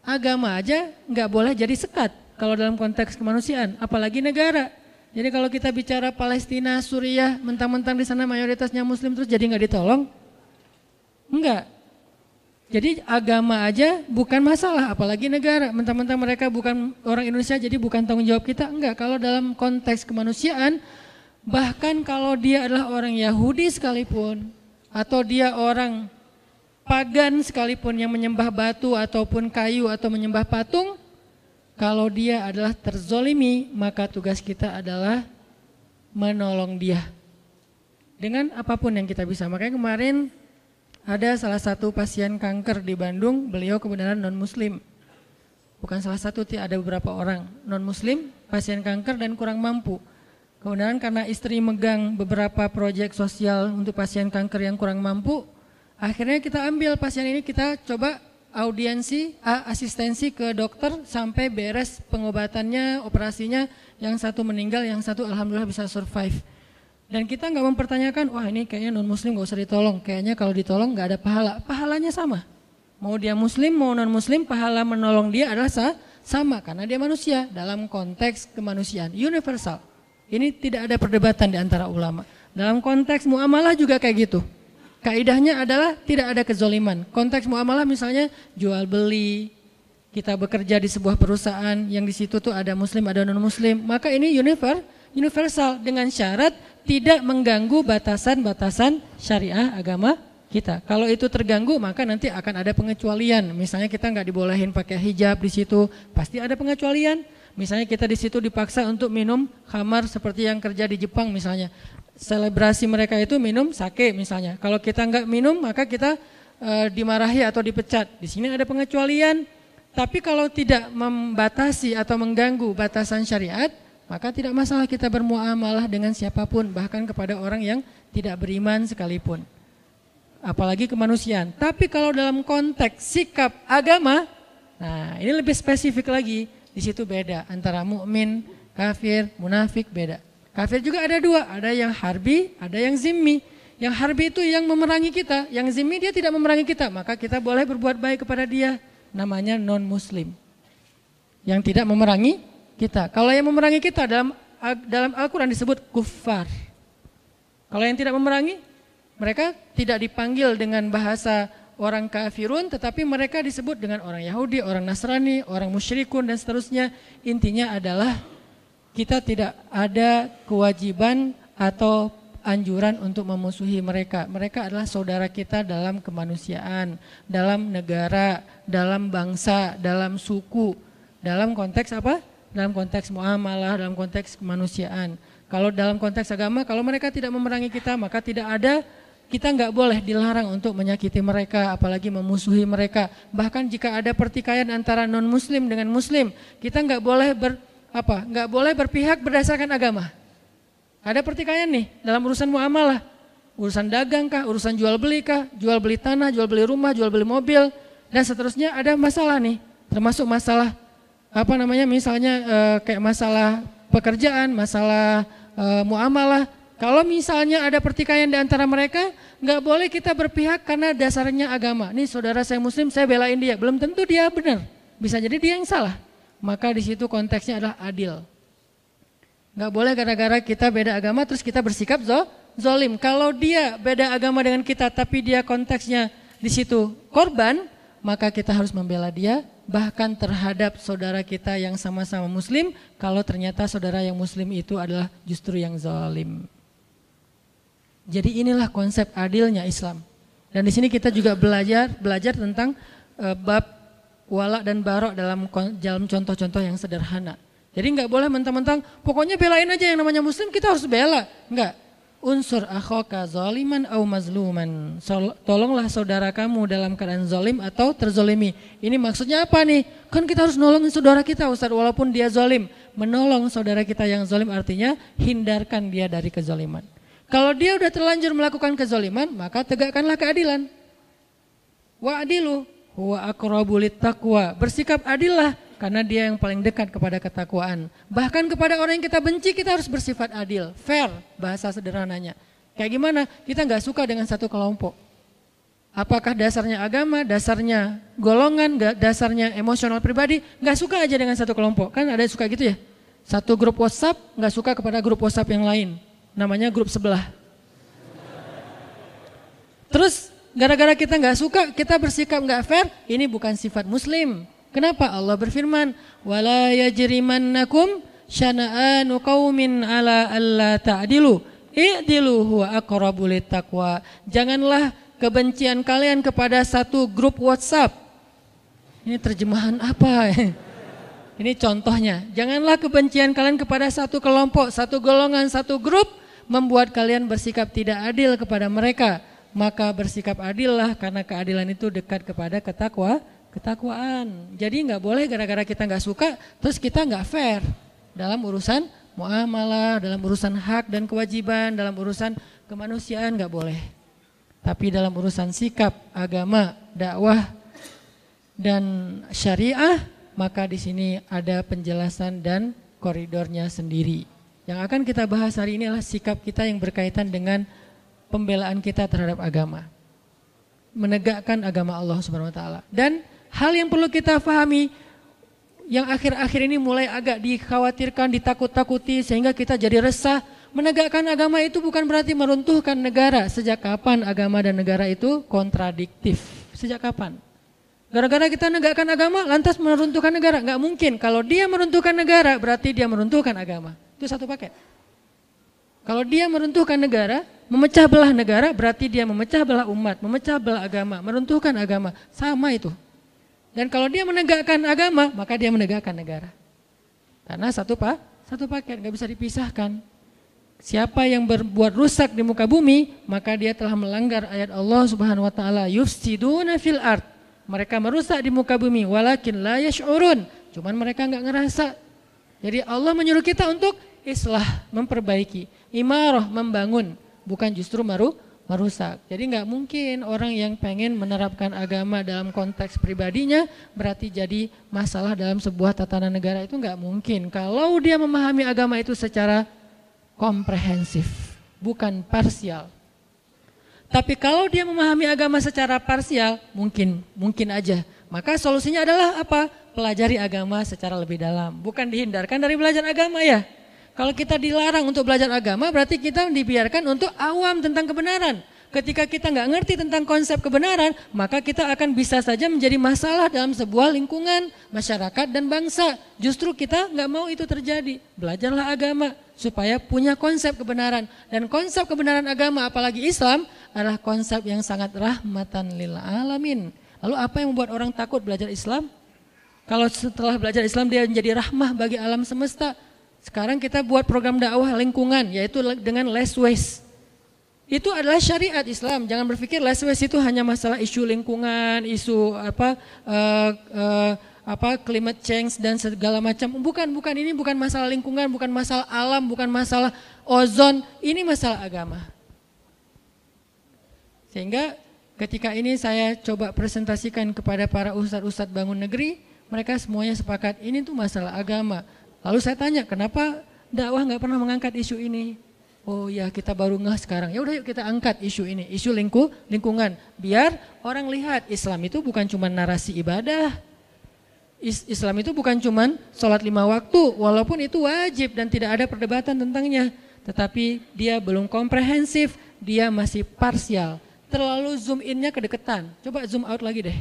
Agama aja nggak boleh jadi sekat kalau dalam konteks kemanusiaan, apalagi negara. Jadi kalau kita bicara Palestina, Suriah, mentang-mentang di sana mayoritasnya Muslim terus jadi nggak ditolong? Enggak. Jadi agama aja bukan masalah, apalagi negara. Mentang-mentang mereka bukan orang Indonesia, jadi bukan tanggung jawab kita. Enggak. Kalau dalam konteks kemanusiaan, bahkan kalau dia adalah orang Yahudi sekalipun, atau dia orang pagan sekalipun yang menyembah batu ataupun kayu atau menyembah patung, kalau dia adalah terzolimi, maka tugas kita adalah menolong dia dengan apapun yang kita bisa. Makanya kemarin ada salah satu pasien kanker di Bandung, beliau kebenaran non-muslim. Bukan salah satu, ada beberapa orang non-muslim, pasien kanker dan kurang mampu. Kemudian karena istri megang beberapa proyek sosial untuk pasien kanker yang kurang mampu, akhirnya kita ambil pasien ini, kita coba audiensi, asistensi ke dokter sampai beres pengobatannya, operasinya, yang satu meninggal, yang satu alhamdulillah bisa survive. Dan kita nggak mempertanyakan, wah ini kayaknya non muslim nggak usah ditolong, kayaknya kalau ditolong nggak ada pahala. Pahalanya sama, mau dia muslim mau non muslim, pahala menolong dia adalah sama karena dia manusia dalam konteks kemanusiaan universal. Ini tidak ada perdebatan di antara ulama. Dalam konteks muamalah juga kayak gitu. Kaidahnya adalah tidak ada kezoliman. Konteks muamalah misalnya jual beli, kita bekerja di sebuah perusahaan yang di situ tuh ada muslim ada non muslim, maka ini universal dengan syarat tidak mengganggu batasan-batasan syariah agama kita. Kalau itu terganggu maka nanti akan ada pengecualian. Misalnya kita nggak dibolehin pakai hijab di situ, pasti ada pengecualian. Misalnya kita di situ dipaksa untuk minum khamar seperti yang kerja di Jepang misalnya. Selebrasi mereka itu minum sake misalnya. Kalau kita nggak minum maka kita dimarahi atau dipecat. Di sini ada pengecualian. Tapi kalau tidak membatasi atau mengganggu batasan syariat, maka tidak masalah kita bermuamalah dengan siapapun, bahkan kepada orang yang tidak beriman sekalipun. Apalagi kemanusiaan. Tapi kalau dalam konteks sikap agama, nah ini lebih spesifik lagi. Di situ beda antara mukmin, kafir, munafik beda. Kafir juga ada dua, ada yang harbi, ada yang zimmi. Yang harbi itu yang memerangi kita, yang zimmi dia tidak memerangi kita, maka kita boleh berbuat baik kepada dia. Namanya non-muslim. Yang tidak memerangi kita. Kalau yang memerangi kita dalam Al-Quran disebut kuffar. Kalau yang tidak memerangi, mereka tidak dipanggil dengan bahasa orang kafirun, tetapi mereka disebut dengan orang Yahudi, orang Nasrani, orang musyrikun dan seterusnya. Intinya adalah kita tidak ada kewajiban atau anjuran untuk memusuhi mereka. Mereka adalah saudara kita dalam kemanusiaan, dalam negara, dalam bangsa, dalam suku. Dalam konteks apa? Dalam konteks muamalah, dalam konteks kemanusiaan. Kalau dalam konteks agama, kalau mereka tidak memerangi kita, maka kita nggak boleh dilarang untuk menyakiti mereka, apalagi memusuhi mereka. Bahkan jika ada pertikaian antara non muslim dengan muslim, kita nggak boleh berpihak berdasarkan agama. Ada pertikaian nih dalam urusan muamalah, urusan dagang kah, urusan jual beli kah, jual beli tanah, jual beli rumah, jual beli mobil dan seterusnya. Ada masalah nih, termasuk masalah misalnya kayak masalah pekerjaan, masalah muamalah. Kalau misalnya ada pertikaian di antara mereka, nggak boleh kita berpihak karena dasarnya agama. Nih saudara saya muslim, saya belain dia. Belum tentu dia benar, bisa jadi dia yang salah. Maka di situ konteksnya adalah adil. Nggak boleh gara-gara kita beda agama terus kita bersikap zolim. Kalau dia beda agama dengan kita tapi dia konteksnya di situ korban, maka kita harus membela dia. Bahkan terhadap saudara kita yang sama-sama muslim, kalau ternyata saudara yang muslim itu adalah justru yang zalim. Jadi inilah konsep adilnya Islam. Dan di sini kita juga belajar tentang bab wala dan barok dalam contoh-contoh yang sederhana. Jadi nggak boleh mentang-mentang pokoknya belain aja yang namanya muslim kita harus bela. Enggak. Unsur akhaka zaliman au mazluman. Tolonglah saudara kamu dalam keadaan zalim atau terzolimi. Ini maksudnya apa nih? Kan kita harus nolongin saudara kita Ustaz walaupun dia zalim. Menolong saudara kita yang zalim artinya hindarkan dia dari kezaliman. Kalau dia udah terlanjur melakukan kezaliman, maka tegakkanlah keadilan. Wa'adilu huwa aqrabu littaqwa. Bersikap adillah karena dia yang paling dekat kepada ketakwaan. Bahkan kepada orang yang kita benci kita harus bersifat adil, fair bahasa sederhananya. Kayak gimana? Kita nggak suka dengan satu kelompok. Apakah dasarnya agama, dasarnya golongan, dasarnya emosional pribadi, nggak suka aja dengan satu kelompok. Kan ada yang suka gitu ya. Satu grup WhatsApp nggak suka kepada grup WhatsApp yang lain. Namanya grup sebelah. Terus gara-gara kita nggak suka, kita bersikap nggak fair, ini bukan sifat muslim. Kenapa? Allah berfirman, wala yajrimannakum syana'anu qaumin ala alla ta'dilu, i'dilu huwa aqrabu littaqwa. Janganlah kebencian kalian kepada satu grup WhatsApp. Ini terjemahan apa? Ini contohnya. Janganlah kebencian kalian kepada satu kelompok, satu golongan, satu grup membuat kalian bersikap tidak adil kepada mereka. Maka bersikap adillah karena keadilan itu dekat kepada ketakwaan. Jadi nggak boleh gara-gara kita nggak suka, terus kita nggak fair dalam urusan muamalah, dalam urusan hak dan kewajiban, dalam urusan kemanusiaan nggak boleh. Tapi dalam urusan sikap, agama, dakwah dan syariah, maka di sini ada penjelasan dan koridornya sendiri. Yang akan kita bahas hari ini adalah sikap kita yang berkaitan dengan pembelaan kita terhadap agama, menegakkan agama Allah Subhanahu wa taala. Dan hal yang perlu kita pahami yang akhir-akhir ini mulai agak dikhawatirkan, ditakut-takuti sehingga kita jadi resah. Menegakkan agama itu bukan berarti meruntuhkan negara. Sejak kapan agama dan negara itu kontradiktif? Sejak kapan? Gara-gara kita negakkan agama lantas meruntuhkan negara? Nggak mungkin. Kalau dia meruntuhkan negara berarti dia meruntuhkan agama. Itu satu paket. Kalau dia meruntuhkan negara, memecah belah negara berarti dia memecah belah umat, memecah belah agama, meruntuhkan agama. Sama itu. Dan kalau dia menegakkan agama, maka dia menegakkan negara. Karena satu paket, nggak bisa dipisahkan. Siapa yang berbuat rusak di muka bumi, maka dia telah melanggar ayat Allah Subhanahu wa taala, yufsiduna fil ard. Mereka merusak di muka bumi, walakin la yash'urun. Cuman mereka nggak ngerasa. Jadi Allah menyuruh kita untuk islah, memperbaiki, imarah, membangun, bukan justru merusak. Jadi nggak mungkin orang yang pengen menerapkan agama dalam konteks pribadinya berarti jadi masalah dalam sebuah tatanan negara, itu nggak mungkin. Kalau dia memahami agama itu secara komprehensif, bukan parsial. Tapi kalau dia memahami agama secara parsial, mungkin aja. Maka solusinya adalah apa? Pelajari agama secara lebih dalam, bukan dihindarkan dari belajar agama ya. Kalau kita dilarang untuk belajar agama berarti kita dibiarkan untuk awam tentang kebenaran. Ketika kita nggak ngerti tentang konsep kebenaran, maka kita akan bisa saja menjadi masalah dalam sebuah lingkungan, masyarakat dan bangsa. Justru kita nggak mau itu terjadi. Belajarlah agama supaya punya konsep kebenaran. Dan konsep kebenaran agama apalagi Islam adalah konsep yang sangat rahmatan lil alamin. Lalu apa yang membuat orang takut belajar Islam? Kalau setelah belajar Islam dia menjadi rahmah bagi alam semesta. Sekarang kita buat program dakwah lingkungan, yaitu dengan less waste. Itu adalah syariat Islam. Jangan berpikir less waste itu hanya masalah isu lingkungan, isu climate change dan segala macam. Bukan, ini bukan masalah lingkungan, bukan masalah alam, bukan masalah ozon. Ini masalah agama. Sehingga ketika ini saya coba presentasikan kepada para ustadz-ustadz bangun negeri, mereka semuanya sepakat ini tuh masalah agama. Lalu saya tanya, kenapa dakwah nggak pernah mengangkat isu ini? Oh ya, kita baru ngeh sekarang. Ya udah yuk kita angkat isu ini, isu lingkungan. Biar orang lihat Islam itu bukan cuma narasi ibadah. Islam itu bukan cuma sholat 5 waktu, walaupun itu wajib dan tidak ada perdebatan tentangnya. Tetapi dia belum komprehensif, dia masih parsial. Terlalu zoom in-nya kedekatan. Coba zoom out lagi deh.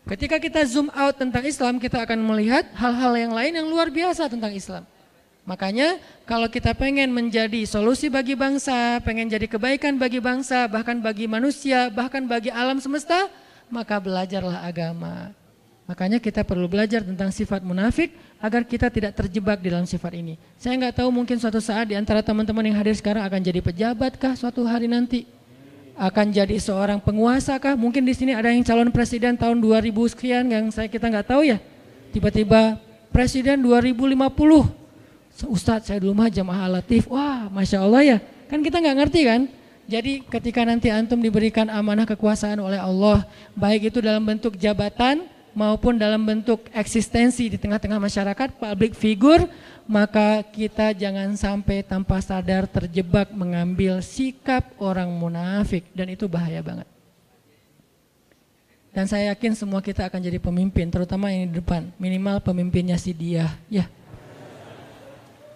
Ketika kita zoom out tentang Islam, kita akan melihat hal-hal yang lain yang luar biasa tentang Islam. Makanya kalau kita pengen menjadi solusi bagi bangsa, pengen jadi kebaikan bagi bangsa, bahkan bagi manusia, bahkan bagi alam semesta, maka belajarlah agama. Makanya kita perlu belajar tentang sifat munafik agar kita tidak terjebak di dalam sifat ini. Saya nggak tahu, mungkin suatu saat di antara teman-teman yang hadir sekarang akan jadi pejabat kah suatu hari nanti? Akan jadi seorang penguasa kah? Mungkin di sini ada yang calon presiden tahun 2000 sekian yang kita nggak tahu ya. Tiba-tiba presiden 2050. Ustadz, saya dulu mah jamaah latif. Wah, Masya Allah ya. Kan kita nggak ngerti kan? Jadi ketika nanti antum diberikan amanah kekuasaan oleh Allah, baik itu dalam bentuk jabatan maupun dalam bentuk eksistensi di tengah-tengah masyarakat, public figure, maka kita jangan sampai tanpa sadar terjebak mengambil sikap orang munafik, dan itu bahaya banget. Dan saya yakin semua kita akan jadi pemimpin, terutama yang di depan, minimal pemimpinnya si dia, ya.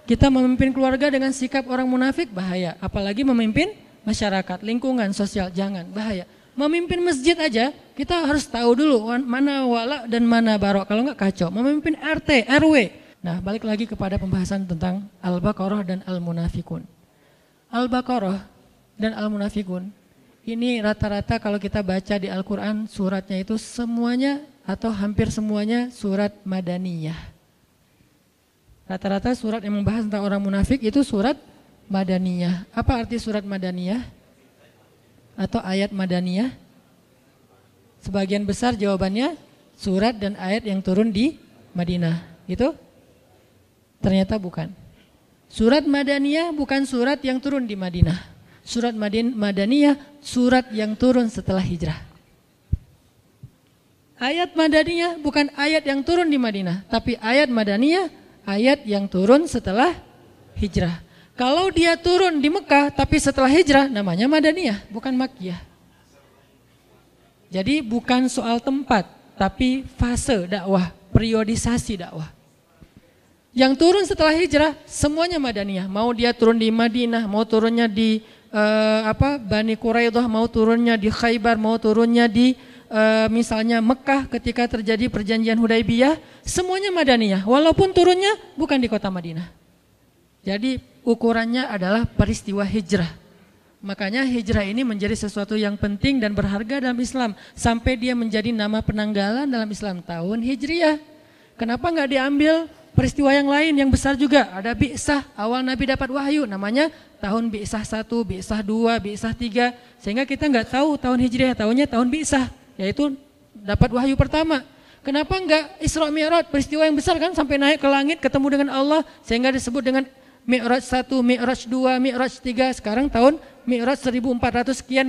Kita memimpin keluarga dengan sikap orang munafik bahaya, apalagi memimpin masyarakat, lingkungan sosial, jangan, bahaya. Memimpin masjid aja, kita harus tahu dulu mana wala dan mana barok, kalau enggak kacau. Memimpin RT, RW. Nah, balik lagi kepada pembahasan tentang Al-Baqarah dan Al-Munafikun. Al-Baqarah dan Al-Munafikun, ini rata-rata kalau kita baca di Al-Quran, suratnya itu semuanya atau hampir semuanya surat Madaniyah. Rata-rata surat yang membahas tentang orang munafik itu surat Madaniyah. Apa arti surat Madaniyah? Atau ayat Madaniyah? Sebagian besar jawabannya surat dan ayat yang turun di Madinah. Gitu? Ternyata bukan. Surat Madaniyah bukan surat yang turun di Madinah. Surat Madaniyah surat yang turun setelah hijrah. Ayat Madaniyah bukan ayat yang turun di Madinah, tapi ayat Madaniyah ayat yang turun setelah hijrah. Kalau dia turun di Mekah tapi setelah hijrah, namanya Madaniyah, bukan Makkiyah. Jadi bukan soal tempat, tapi fase dakwah, periodisasi dakwah. Yang turun setelah hijrah semuanya Madaniyah. Mau dia turun di Madinah, mau turunnya di Bani Quraidah, mau turunnya di Khaybar, mau turunnya di misalnya Mekah ketika terjadi perjanjian Hudaibiyah, semuanya Madaniyah. Walaupun turunnya bukan di kota Madinah. Jadi ukurannya adalah peristiwa hijrah. Makanya hijrah ini menjadi sesuatu yang penting dan berharga dalam Islam. Sampai dia menjadi nama penanggalan dalam Islam, tahun Hijriyah. Kenapa nggak diambil peristiwa yang lain yang besar juga? Ada Bi'sah, awal Nabi dapat wahyu, namanya tahun Bi'sah 1, Bi'sah 2, Bi'sah 3. Sehingga kita nggak tahu tahun Hijriyah, tahunnya tahun Bi'sah, yaitu dapat wahyu pertama. Kenapa nggak Isra Mi'raj, peristiwa yang besar kan, sampai naik ke langit ketemu dengan Allah, sehingga disebut dengan Mi'raj 1, Mi'raj 2, Mi'raj 3, sekarang tahun Mi'raj 1400 sekian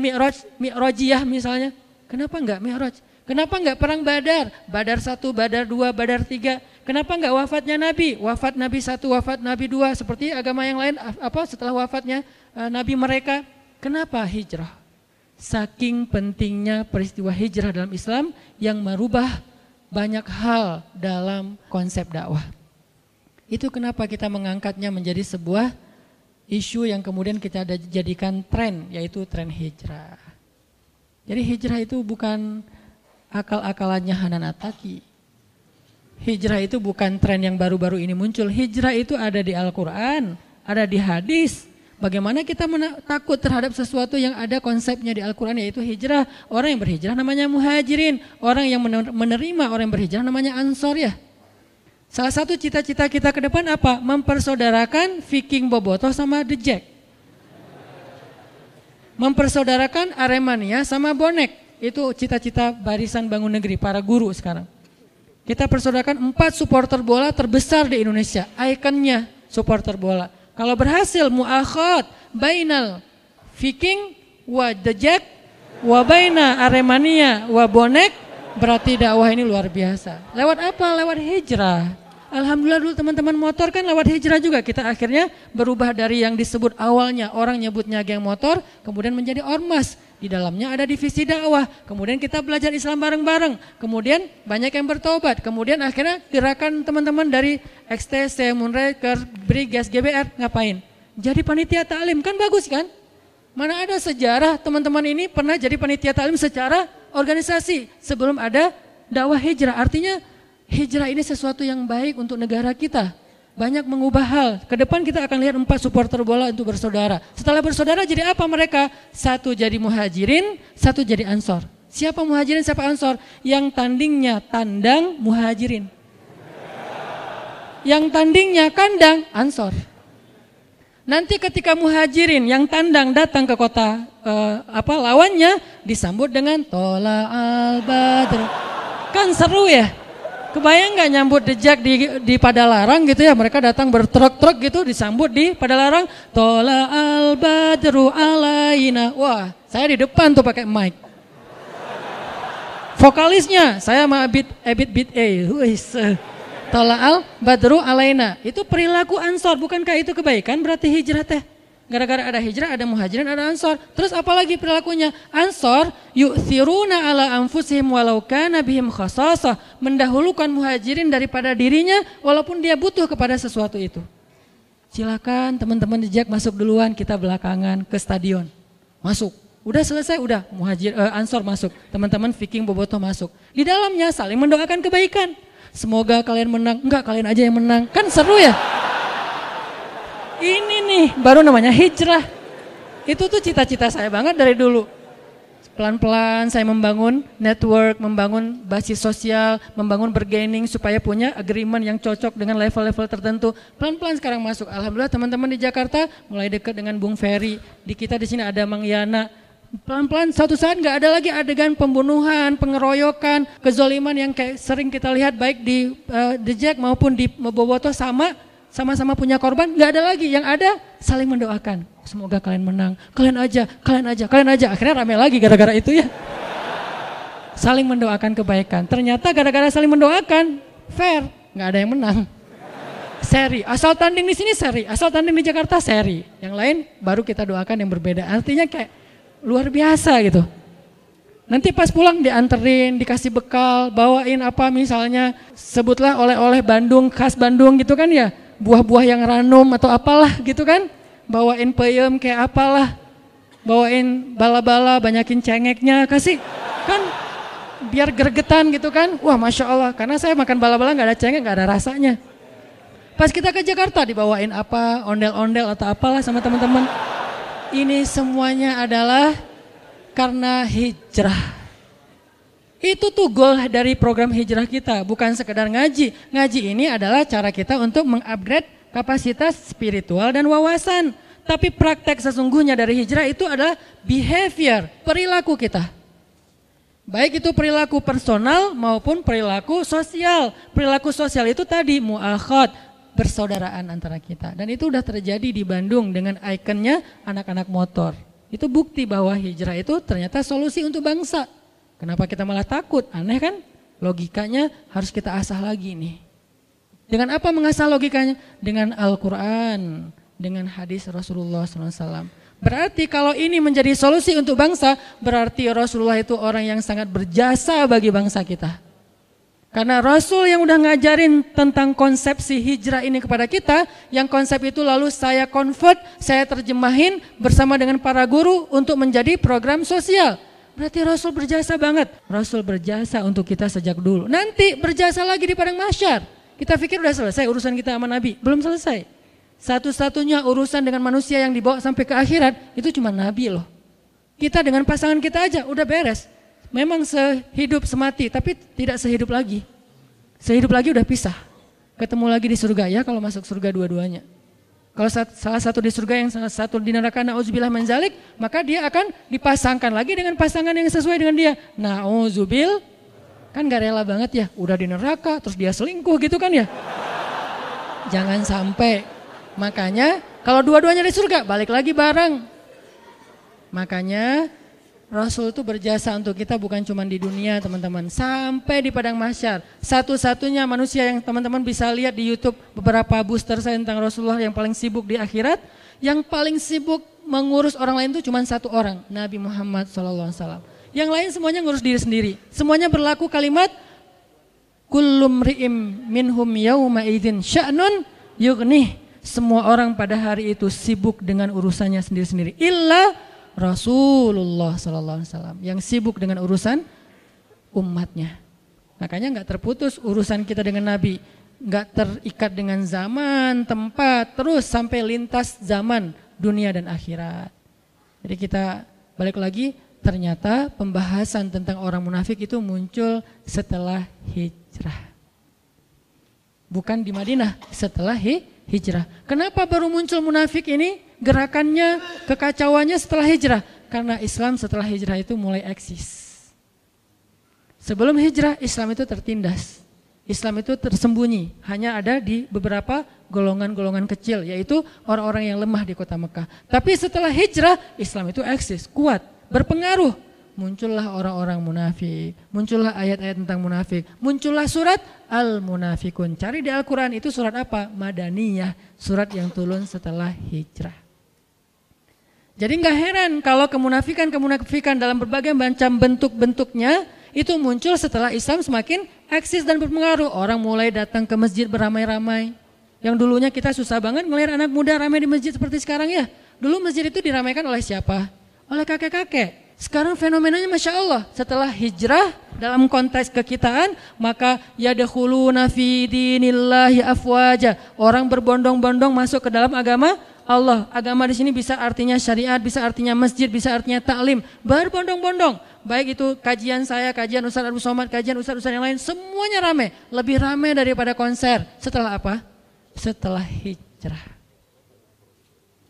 Mi'rajiyah misalnya. Kenapa enggak Mi'raj? Kenapa enggak perang Badar? Badar 1, Badar 2, Badar 3. Kenapa enggak wafatnya Nabi? Wafat Nabi 1, wafat Nabi 2, seperti agama yang lain setelah wafatnya Nabi mereka. Kenapa hijrah? Saking pentingnya peristiwa hijrah dalam Islam yang merubah banyak hal dalam konsep dakwah. Itu kenapa kita mengangkatnya menjadi sebuah isu yang kemudian kita jadikan tren, yaitu tren hijrah. Jadi hijrah itu bukan akal-akalannya Hanan Attaqi. Hijrah itu bukan tren yang baru-baru ini muncul. Hijrah itu ada di Al-Quran, ada di hadis. Bagaimana kita takut terhadap sesuatu yang ada konsepnya di Al-Quran, yaitu hijrah. Orang yang berhijrah namanya muhajirin. Orang yang menerima orang yang berhijrah namanya ansor ya. Salah satu cita-cita kita ke depan apa? Mempersaudarakan Viking Bobotoh sama The Jack. Mempersaudarakan Aremania sama Bonek. Itu cita-cita barisan bangun negeri, para guru sekarang. Kita persaudarakan 4 supporter bola terbesar di Indonesia. Ikonnya supporter bola. Kalau berhasil mu'akhad bainal Viking wa The Jack wa baina Aremania wa Bonek, berarti dakwah ini luar biasa. Lewat apa? Lewat hijrah. Alhamdulillah dulu teman-teman motor kan lewat hijrah juga. Kita akhirnya berubah dari yang disebut awalnya orang nyebutnya geng motor, kemudian menjadi ormas. Di dalamnya ada divisi dakwah. Kemudian kita belajar Islam bareng-bareng. Kemudian banyak yang bertobat. Kemudian akhirnya gerakan teman-teman dari XTC, Moonraker, Brigas, GBR ngapain? Jadi panitia ta'lim, kan bagus kan? Mana ada sejarah teman-teman ini pernah jadi panitia ta'lim secara organisasi sebelum ada dakwah hijrah. Artinya hijrah ini sesuatu yang baik untuk negara kita. Banyak mengubah hal. Ke depan kita akan lihat 4 supporter bola untuk bersaudara. Setelah bersaudara jadi apa mereka? 1 jadi muhajirin, 1 jadi ansor. Siapa muhajirin, siapa ansor? Yang tandingnya tandang muhajirin. Yang tandingnya kandang ansor. Nanti ketika muhajirin yang tandang datang ke kota lawannya disambut dengan tola al-badr. Kan seru ya? Kebayang nggak nyambut dejak di Padalarang gitu ya? Mereka datang bertruk-truk gitu disambut di Padalarang. Tola al-badru alaina. Wah, saya di depan tuh pakai mic. Vokalisnya saya sama Abid Tola al-badru alaina. Itu perilaku ansor, bukankah itu kebaikan? Berarti hijrah teh. Gara-gara ada hijrah, ada muhajirin, ada ansor. Terus apalagi perilakunya? Ansor yu'thiruna ala anfusihim walau kana bihim khasasah. Mendahulukan muhajirin daripada dirinya walaupun dia butuh kepada sesuatu itu. Silakan teman-teman jejak masuk duluan, kita belakangan ke stadion. Masuk. Udah selesai, udah ansor masuk. Teman-teman Viking Bobotoh masuk. Di dalamnya saling mendoakan kebaikan. Semoga kalian menang. Enggak, kalian aja yang menang. Kan seru ya? Ini nih baru namanya hijrah. Itu tuh cita-cita saya banget dari dulu. Pelan-pelan saya membangun network, membangun basis sosial, membangun bargaining supaya punya agreement yang cocok dengan level-level tertentu. Pelan-pelan sekarang masuk. Alhamdulillah teman-teman di Jakarta mulai dekat dengan Bung Ferry. Di kita di sini ada Mang Yana. Pelan-pelan suatu saat nggak ada lagi adegan pembunuhan, pengeroyokan, kezoliman yang kayak sering kita lihat baik di Dejek maupun di Bobotoh sama-sama punya korban, nggak ada lagi. Yang ada saling mendoakan. Semoga kalian menang, kalian aja. Akhirnya rame lagi gara-gara itu ya. Saling mendoakan kebaikan. Ternyata gara-gara saling mendoakan, fair, nggak ada yang menang. Seri, asal tanding di sini seri, asal tanding di Jakarta seri. Yang lain baru kita doakan yang berbeda. Artinya kayak luar biasa gitu. Nanti pas pulang dianterin, dikasih bekal, bawain apa misalnya, sebutlah oleh-oleh Bandung, khas Bandung gitu kan ya. Buah-buah yang ranum atau apalah gitu kan. Bawain peyem kayak apalah. Bawain bala-bala, banyakin cengeknya, kasih kan biar gregetan gitu kan. Wah Masya Allah, karena saya makan bala-bala gak ada cengek, gak ada rasanya. Pas kita ke Jakarta dibawain apa, ondel-ondel atau apalah sama teman-teman. Ini semuanya adalah karena hijrah. Itu tuh goal dari program hijrah kita, bukan sekedar ngaji. Ngaji ini adalah cara kita untuk mengupgrade kapasitas spiritual dan wawasan. Tapi praktek sesungguhnya dari hijrah itu adalah behavior, perilaku kita. Baik itu perilaku personal maupun perilaku sosial. Perilaku sosial itu tadi mu'akhad, persaudaraan antara kita. Dan itu udah terjadi di Bandung dengan ikonnya anak-anak motor. Itu bukti bahwa hijrah itu ternyata solusi untuk bangsa. Kenapa kita malah takut? Aneh kan? Logikanya harus kita asah lagi nih. Dengan apa mengasah logikanya? Dengan Al-Quran, dengan hadis Rasulullah SAW. Berarti kalau ini menjadi solusi untuk bangsa, berarti Rasulullah itu orang yang sangat berjasa bagi bangsa kita. Karena Rasul yang udah ngajarin tentang konsepsi hijrah ini kepada kita, yang konsep itu lalu saya convert, saya terjemahin bersama dengan para guru untuk menjadi program sosial. Berarti Rasul berjasa banget. Rasul berjasa untuk kita sejak dulu. Nanti berjasa lagi di padang mahsyar. Kita pikir udah selesai urusan kita sama Nabi. Belum selesai. Satu-satunya urusan dengan manusia yang dibawa sampai ke akhirat, itu cuma Nabi loh. Kita dengan pasangan kita aja udah beres. Memang sehidup semati, tapi tidak sehidup lagi. Sehidup lagi udah pisah. Ketemu lagi di surga ya kalau masuk surga dua-duanya. Kalau salah satu di surga yang salah satu di neraka, na'udzubillah min dzalik, maka dia akan dipasangkan lagi dengan pasangan yang sesuai dengan dia. Na'udzubil, kan gak rela banget ya, udah di neraka terus dia selingkuh gitu kan ya. Jangan sampai. Makanya kalau dua-duanya di surga, balik lagi bareng. Makanya Rasul itu berjasa untuk kita bukan cuma di dunia teman-teman, sampai di padang mahsyar. Satu-satunya manusia yang teman-teman bisa lihat di YouTube beberapa booster saya tentang Rasulullah yang paling sibuk di akhirat, yang paling sibuk mengurus orang lain itu cuma satu orang, Nabi Muhammad SAW. Yang lain semuanya ngurus diri sendiri. Semuanya berlaku kalimat kullum ri'im minhum yawma idzin sya'nun yughnih. Semua orang pada hari itu sibuk dengan urusannya sendiri-sendiri. Illa Rasulullah SAW yang sibuk dengan urusan umatnya. Makanya nggak terputus urusan kita dengan Nabi, nggak terikat dengan zaman, tempat, terus sampai lintas zaman dunia dan akhirat. Jadi kita balik lagi, ternyata pembahasan tentang orang munafik itu muncul setelah hijrah. Bukan di Madinah, setelah hijrah. Kenapa baru muncul munafik ini? Gerakannya, kekacauannya setelah hijrah. Karena Islam setelah hijrah itu mulai eksis. Sebelum hijrah, Islam itu tertindas. Islam itu tersembunyi, hanya ada di beberapa golongan-golongan kecil, yaitu orang-orang yang lemah di kota Mekah. Tapi setelah hijrah, Islam itu eksis, kuat, berpengaruh. Muncullah orang-orang munafik, muncullah ayat-ayat tentang munafik, muncullah surat Al-Munafikun. Cari di Al-Quran itu surat apa? Madaniyah, surat yang turun setelah hijrah. Jadi nggak heran kalau kemunafikan dalam berbagai macam bentuk-bentuknya itu muncul setelah Islam semakin eksis dan berpengaruh. Orang mulai datang ke masjid beramai-ramai. Yang dulunya kita susah banget ngelihat anak muda ramai di masjid seperti sekarang ya. Dulu masjid itu diramaikan oleh siapa? Oleh kakek-kakek. Sekarang fenomenanya Masya Allah. Setelah hijrah dalam konteks kekitaan, maka yadkhuluna fi dinillahi afwaja. Orang berbondong-bondong masuk ke dalam agama Allah. Agama di sini bisa artinya syariat, bisa artinya masjid, bisa artinya taklim. Berbondong-bondong. Baik itu kajian saya, kajian Ustaz Abu Somad, kajian Ustaz-Ustaz yang lain, semuanya ramai. Lebih ramai daripada konser. Setelah apa? Setelah hijrah.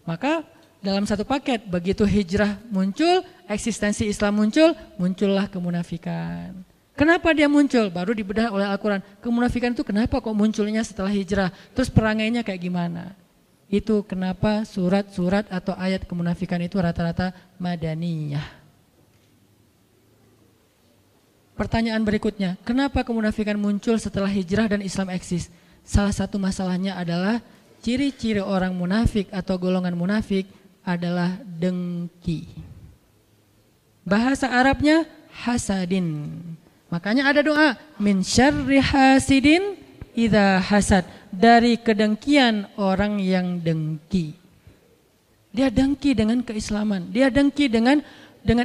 Maka dalam satu paket, begitu hijrah muncul, eksistensi Islam muncul, muncullah kemunafikan. Kenapa dia muncul? Baru dibedah oleh Al-Quran. Kemunafikan itu kenapa kok munculnya setelah hijrah? Terus perangainya kayak gimana? Itu kenapa surat-surat atau ayat kemunafikan itu rata-rata madaniyah. Pertanyaan berikutnya, kenapa kemunafikan muncul setelah hijrah dan Islam eksis? Salah satu masalahnya adalah ciri-ciri orang munafik atau golongan munafik adalah dengki. Bahasa Arabnya hasadin. Makanya ada doa, min syarri hasidin idza hasad. Dari kedengkian orang yang dengki. Dia dengki dengan keislaman. Dia dengki dengan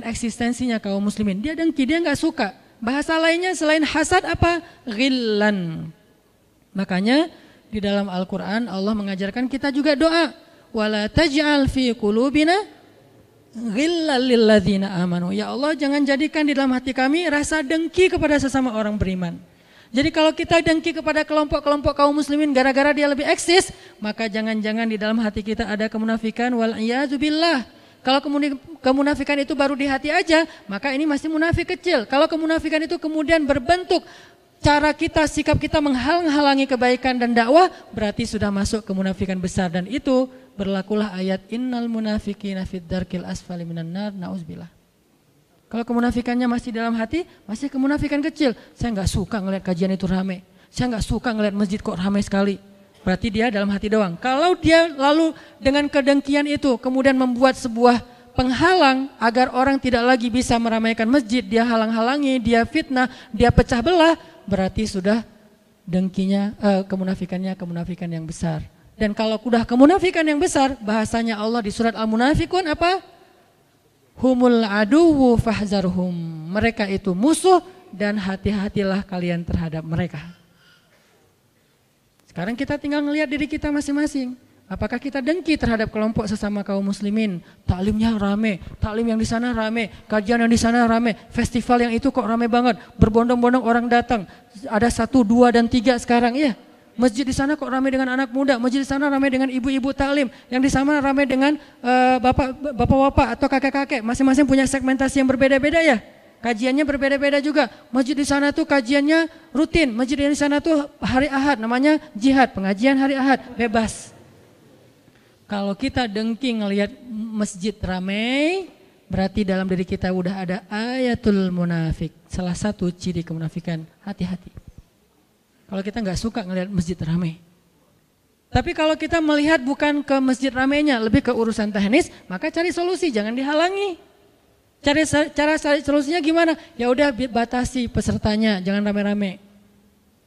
eksistensinya kaum muslimin. Dia dengki, dia nggak suka. Bahasa lainnya selain hasad apa? Ghillan. Makanya di dalam Al-Quran Allah mengajarkan kita juga doa. Wala taj'al fi qulubina ghillan lilladzina amanu. Ya Allah, jangan jadikan di dalam hati kami rasa dengki kepada sesama orang beriman. Jadi kalau kita dengki kepada kelompok-kelompok kaum muslimin gara-gara dia lebih eksis, maka jangan-jangan di dalam hati kita ada kemunafikan wal'iyadzubillah. Kalau kemunafikan itu baru di hati aja, maka ini masih munafik kecil. Kalau kemunafikan itu kemudian berbentuk cara kita, sikap kita menghalang-halangi kebaikan dan dakwah, berarti sudah masuk kemunafikan besar. Dan itu berlakulah ayat innal munafiqina fid darkil asfali minan nar, na'udzubillah. Kalau kemunafikannya masih dalam hati, masih kemunafikan kecil. Saya nggak suka ngelihat kajian itu ramai. Saya nggak suka ngelihat masjid kok ramai sekali. Berarti dia dalam hati doang. Kalau dia lalu dengan kedengkian itu kemudian membuat sebuah penghalang agar orang tidak lagi bisa meramaikan masjid, dia halang-halangi, dia fitnah, dia pecah belah, berarti sudah dengkinya, kemunafikan yang besar. Dan kalau sudah kemunafikan yang besar, bahasanya Allah di surat Al-Munafikun apa? Humul aduwu fahzarhum. Mereka itu musuh dan hati-hatilah kalian terhadap mereka. Sekarang kita tinggal ngelihat diri kita masing-masing. Apakah kita dengki terhadap kelompok sesama kaum muslimin? Taklimnya rame, taklim yang di sana rame, kajian yang di sana rame, festival yang itu kok rame banget, berbondong-bondong orang datang. Ada 1, 2, dan 3 sekarang ya. Masjid di sana kok ramai dengan anak muda, masjid di sana ramai dengan ibu-ibu taklim, yang di sana ramai dengan bapak-bapak atau kakek-kakek, masing-masing punya segmentasi yang berbeda-beda ya. Kajiannya berbeda-beda juga. Masjid di sana tuh kajiannya rutin, masjid di sana tuh hari Ahad, namanya jihad, pengajian hari Ahad, bebas. Kalau kita dengki ngelihat masjid ramai, berarti dalam diri kita udah ada ayatul munafik. Salah satu ciri kemunafikan, hati-hati. Kalau kita nggak suka ngelihat masjid ramai. Tapi kalau kita melihat bukan ke masjid ramainya, lebih ke urusan teknis, maka cari solusi, jangan dihalangi. Cara solusinya gimana? Ya udah batasi pesertanya, jangan rame-rame.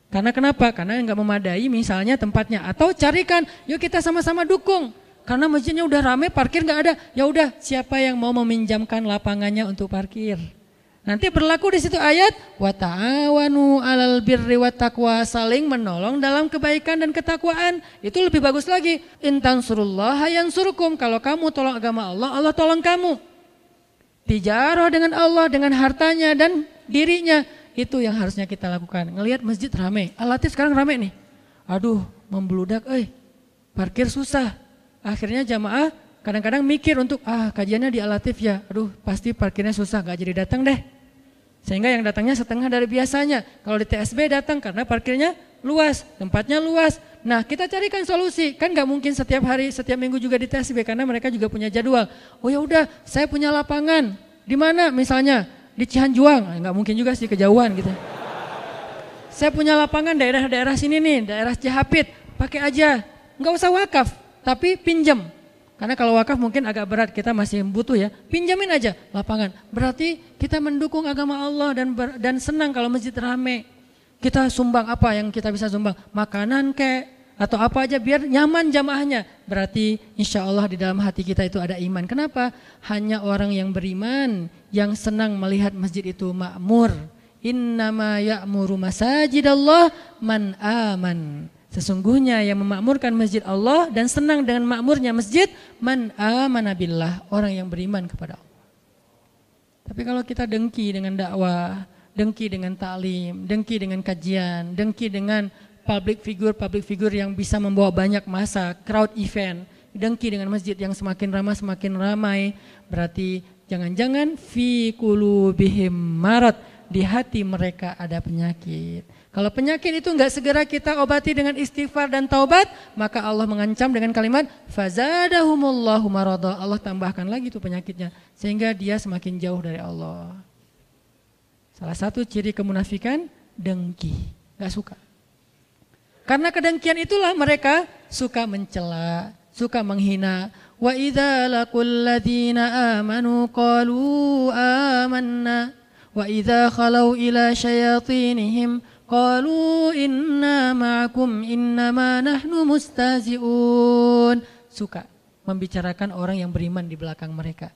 Karena kenapa? Karena nggak memadai misalnya tempatnya. Atau carikan, yuk kita sama-sama dukung. Karena masjidnya udah ramai, parkir nggak ada. Ya udah, siapa yang mau meminjamkan lapangannya untuk parkir? Nanti berlaku di situ ayat wa ta'awanu 'alal birri wat taqwa, saling menolong dalam kebaikan dan ketakwaan. Itu lebih bagus lagi. In tansurullaha yansurkum, kalau kamu tolong agama Allah, Allah tolong kamu. Tijarah dengan Allah, dengan hartanya dan dirinya. Itu yang harusnya kita lakukan. Ngelihat masjid ramai. Al-Latif sekarang ramai nih. Aduh, membludak, parkir susah. Akhirnya jamaah kadang-kadang mikir untuk, kajiannya di Al-Latif ya. Aduh, pasti parkirnya susah, gak jadi datang deh. Sehingga yang datangnya setengah dari biasanya. Kalau di TSB datang karena parkirnya luas, tempatnya luas. Nah, kita carikan solusi. Kan nggak mungkin setiap hari, setiap minggu juga di TSB karena mereka juga punya jadwal. Oh ya udah, saya punya lapangan. Di mana misalnya? Di Cihanjuang. Nggak mungkin juga sih, kejauhan gitu. Saya punya lapangan daerah-daerah sini nih, daerah Cihapit. Pakai aja. Nggak usah wakaf, tapi pinjam. Karena kalau wakaf mungkin agak berat, kita masih butuh ya. Pinjamin aja lapangan. Berarti kita mendukung agama Allah dan senang kalau masjid ramai. Kita sumbang apa yang kita bisa sumbang? Makanan kek atau apa aja biar nyaman jamaahnya. Berarti insya Allah di dalam hati kita itu ada iman. Kenapa? Hanya orang yang beriman yang senang melihat masjid itu makmur. Innama ya'muru masajidallah man aman. Sesungguhnya yang memakmurkan masjid Allah dan senang dengan makmurnya masjid man amana billah, orang yang beriman kepada Allah. Tapi kalau kita dengki dengan dakwah, dengki dengan ta'lim, dengki dengan kajian, dengki dengan public figure yang bisa membawa banyak massa, crowd event, dengki dengan masjid yang semakin ramai, berarti jangan-jangan fi qulubihim marad, di hati mereka ada penyakit. Kalau penyakit itu enggak segera kita obati dengan istighfar dan taubat, maka Allah mengancam dengan kalimat fazadahumullahu marada. Allah tambahkan lagi itu penyakitnya sehingga dia semakin jauh dari Allah. Salah satu ciri kemunafikan dengki, enggak suka. Karena kedengkian itulah mereka suka mencela, suka menghina. Wa idza laqul ladzina amanu qalu amanna wa idza khalau ila syayatinihim qalu inna ma'akum innama nahnu mustahzi'un. Suka membicarakan orang yang beriman di belakang mereka.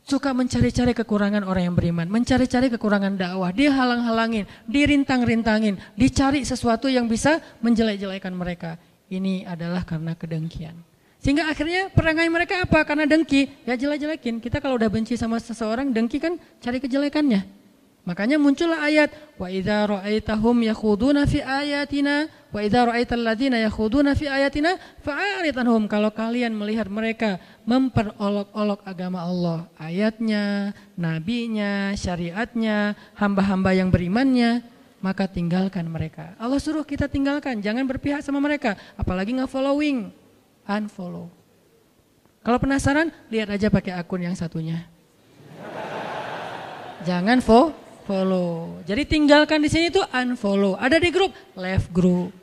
Suka mencari-cari kekurangan orang yang beriman, mencari-cari kekurangan dakwah, dihalang-halangin, dirintang-rintangin, dicari sesuatu yang bisa menjelek-jelekan mereka. Ini adalah karena kedengkian. Sehingga akhirnya perangai mereka apa? Karena dengki, ya jelek-jelekin. Kita kalau udah benci sama seseorang, dengki kan cari kejelekannya. Makanya muncullah ayat wa idza ra'aitahum yakhuduna fi ayatina wa idza ra'aital ladzina yakhuduna fi ayatina fa'arid anhum. Kalau kalian melihat mereka memperolok-olok agama Allah, ayatnya, nabinya, syariatnya, hamba-hamba yang berimannya, maka tinggalkan mereka. Allah suruh kita tinggalkan, jangan berpihak sama mereka, apalagi nge-following, unfollow. Kalau penasaran, lihat aja pakai akun yang satunya. Jangan follow. Jadi tinggalkan di sini itu unfollow. Ada di grup, left grup.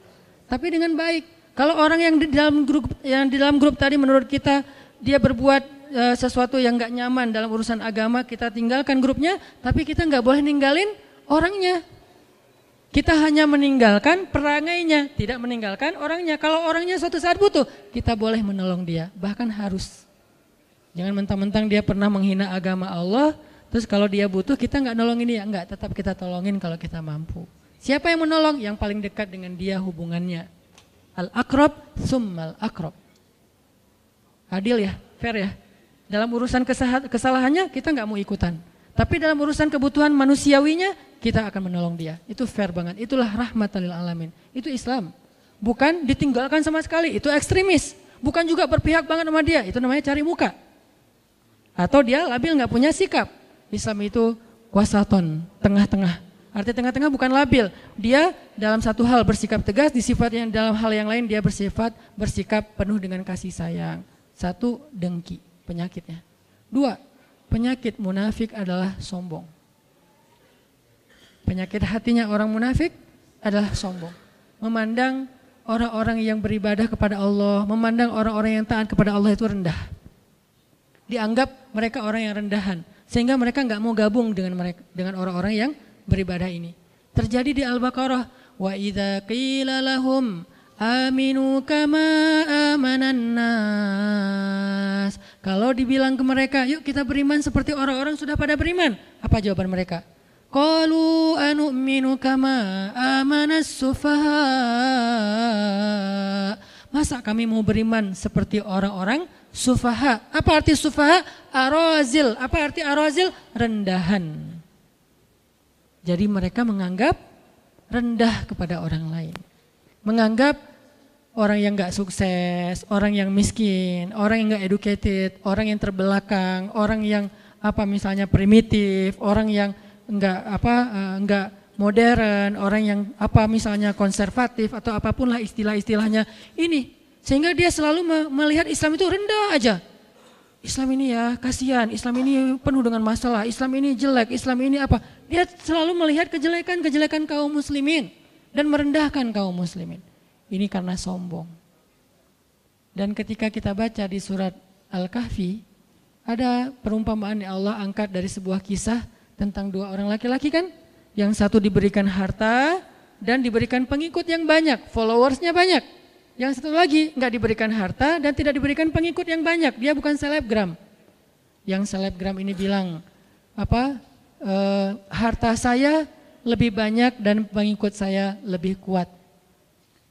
Tapi dengan baik. Kalau orang yang di dalam grup tadi menurut kita dia berbuat sesuatu yang enggak nyaman dalam urusan agama, kita tinggalkan grupnya, tapi kita enggak boleh ninggalin orangnya. Kita hanya meninggalkan perangainya, tidak meninggalkan orangnya. Kalau orangnya suatu saat butuh, kita boleh menolong dia, bahkan harus. Jangan mentang-mentang dia pernah menghina agama Allah, terus kalau dia butuh kita enggak nolongin dia, enggak, tetap kita tolongin kalau kita mampu. Siapa yang menolong? Yang paling dekat dengan dia hubungannya. Al-aqrab summal aqrab. Adil ya, fair ya. Dalam urusan kesalahannya kita enggak mau ikutan. Tapi dalam urusan kebutuhan manusiawinya kita akan menolong dia. Itu fair banget. Itulah rahmatan lil alamin. Itu Islam. Bukan ditinggalkan sama sekali, itu ekstremis. Bukan juga berpihak banget sama dia, itu namanya cari muka. Atau dia labil enggak punya sikap. Islam itu wasaton, tengah-tengah. Arti tengah-tengah bukan labil. Dia dalam satu hal bersikap tegas, di sifatnya dalam hal yang lain dia bersikap penuh dengan kasih sayang. Satu, dengki, penyakitnya. Dua, penyakit munafik adalah sombong. Penyakit hatinya orang munafik adalah sombong. Memandang orang-orang yang beribadah kepada Allah, memandang orang-orang yang taat kepada Allah itu rendah. Dianggap mereka orang yang rendahan. Sehingga mereka enggak mau gabung dengan orang-orang yang beribadah ini. Terjadi di Al-Baqarah, wa idza qila lahum aminu kama amanan nas. Kalau dibilang ke mereka, yuk kita beriman seperti orang-orang sudah pada beriman. Apa jawaban mereka? Qalu anu'minu kama amanas sufaha. Masa kami mau beriman seperti orang-orang Sufaha. Apa arti sufaha? Arazil. Apa arti arazil? Rendahan. Jadi mereka menganggap rendah kepada orang lain. Menganggap orang yang gak sukses, orang yang miskin, orang yang gak educated, orang yang terbelakang, orang yang misalnya primitif, orang yang enggak modern, orang yang misalnya konservatif atau apapun lah istilah-istilahnya ini, sehingga dia selalu melihat Islam itu rendah aja. Islam ini ya kasihan, Islam ini penuh dengan masalah, Islam ini jelek, Islam ini apa? Dia selalu melihat kejelekan-kejelekan kaum muslimin dan merendahkan kaum muslimin. Ini karena sombong. Dan ketika kita baca di surat Al-Kahfi, ada perumpamaan yang Allah angkat dari sebuah kisah tentang dua orang laki-laki kan? Yang satu diberikan harta dan diberikan pengikut yang banyak, followersnya banyak. Yang satu lagi nggak diberikan harta dan tidak diberikan pengikut yang banyak, dia bukan selebgram. Yang selebgram ini bilang, harta saya lebih banyak dan pengikut saya lebih kuat.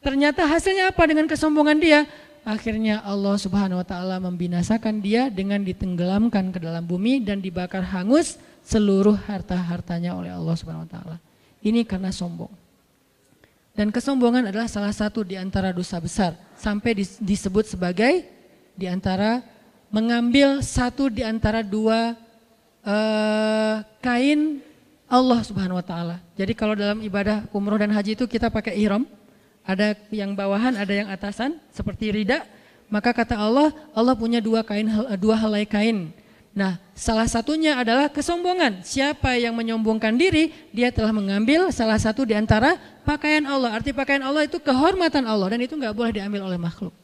Ternyata hasilnya apa dengan kesombongan dia? Akhirnya Allah Subhanahu wa taala membinasakan dia dengan ditenggelamkan ke dalam bumi dan dibakar hangus seluruh harta-hartanya oleh Allah Subhanahu wa taala. Ini karena sombong. Dan kesombongan adalah salah satu di antara dosa besar, sampai disebut sebagai di antara mengambil satu di antara dua kain Allah Subhanahu wa taala. Jadi kalau dalam ibadah umroh dan haji itu kita pakai ihram, ada yang bawahan, ada yang atasan seperti rida, maka kata Allah punya dua helai kain. Nah, salah satunya adalah kesombongan. Siapa yang menyombongkan diri, dia telah mengambil salah satu di antara pakaian Allah. Arti pakaian Allah itu kehormatan Allah dan itu enggak boleh diambil oleh makhluk.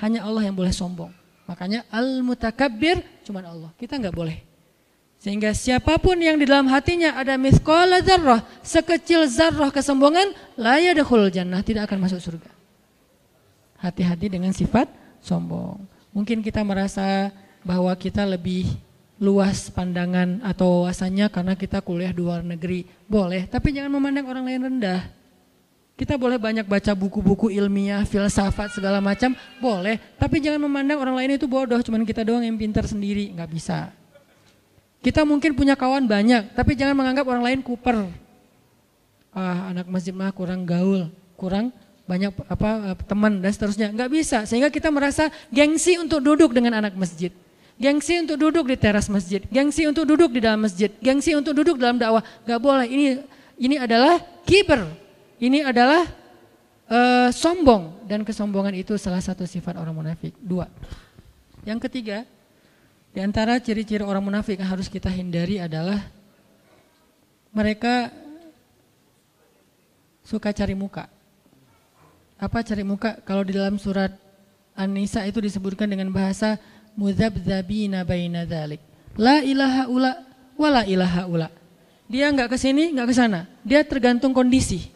Hanya Allah yang boleh sombong. Makanya al-mutakabbir cuma Allah. Kita enggak boleh. Sehingga siapapun yang di dalam hatinya ada mithqala dzarrah, sekecil zarrah kesombongan, la yadkhulul jannah, tidak akan masuk surga. Hati-hati dengan sifat sombong. Mungkin kita merasa bahwa kita lebih luas pandangan atau wawasannya karena kita kuliah di luar negeri. Boleh, tapi jangan memandang orang lain rendah. Kita boleh banyak baca buku-buku ilmiah, filsafat segala macam, boleh. Tapi jangan memandang orang lain itu bodoh, cuman kita doang yang pintar sendiri, nggak bisa. Kita mungkin punya kawan banyak, tapi jangan menganggap orang lain kuper. Anak masjid mah kurang gaul, kurang banyak teman dan seterusnya. Nggak bisa, sehingga kita merasa gengsi untuk duduk dengan anak masjid. Gengsi untuk duduk di teras masjid, gengsi untuk duduk di dalam masjid, gengsi untuk duduk dalam dakwah. Nggak boleh, ini adalah kiber, ini adalah sombong. Dan kesombongan itu salah satu sifat orang munafik. 2. Yang ketiga, di antara ciri-ciri orang munafik yang harus kita hindari adalah mereka suka cari muka. Apa cari muka? Kalau di dalam surat An-Nisa itu disebutkan dengan bahasa mudzabdzabina baina dzalik. La ilaha ula wa la ilaha ula. Dia enggak ke sini, enggak ke sana. Dia tergantung kondisi.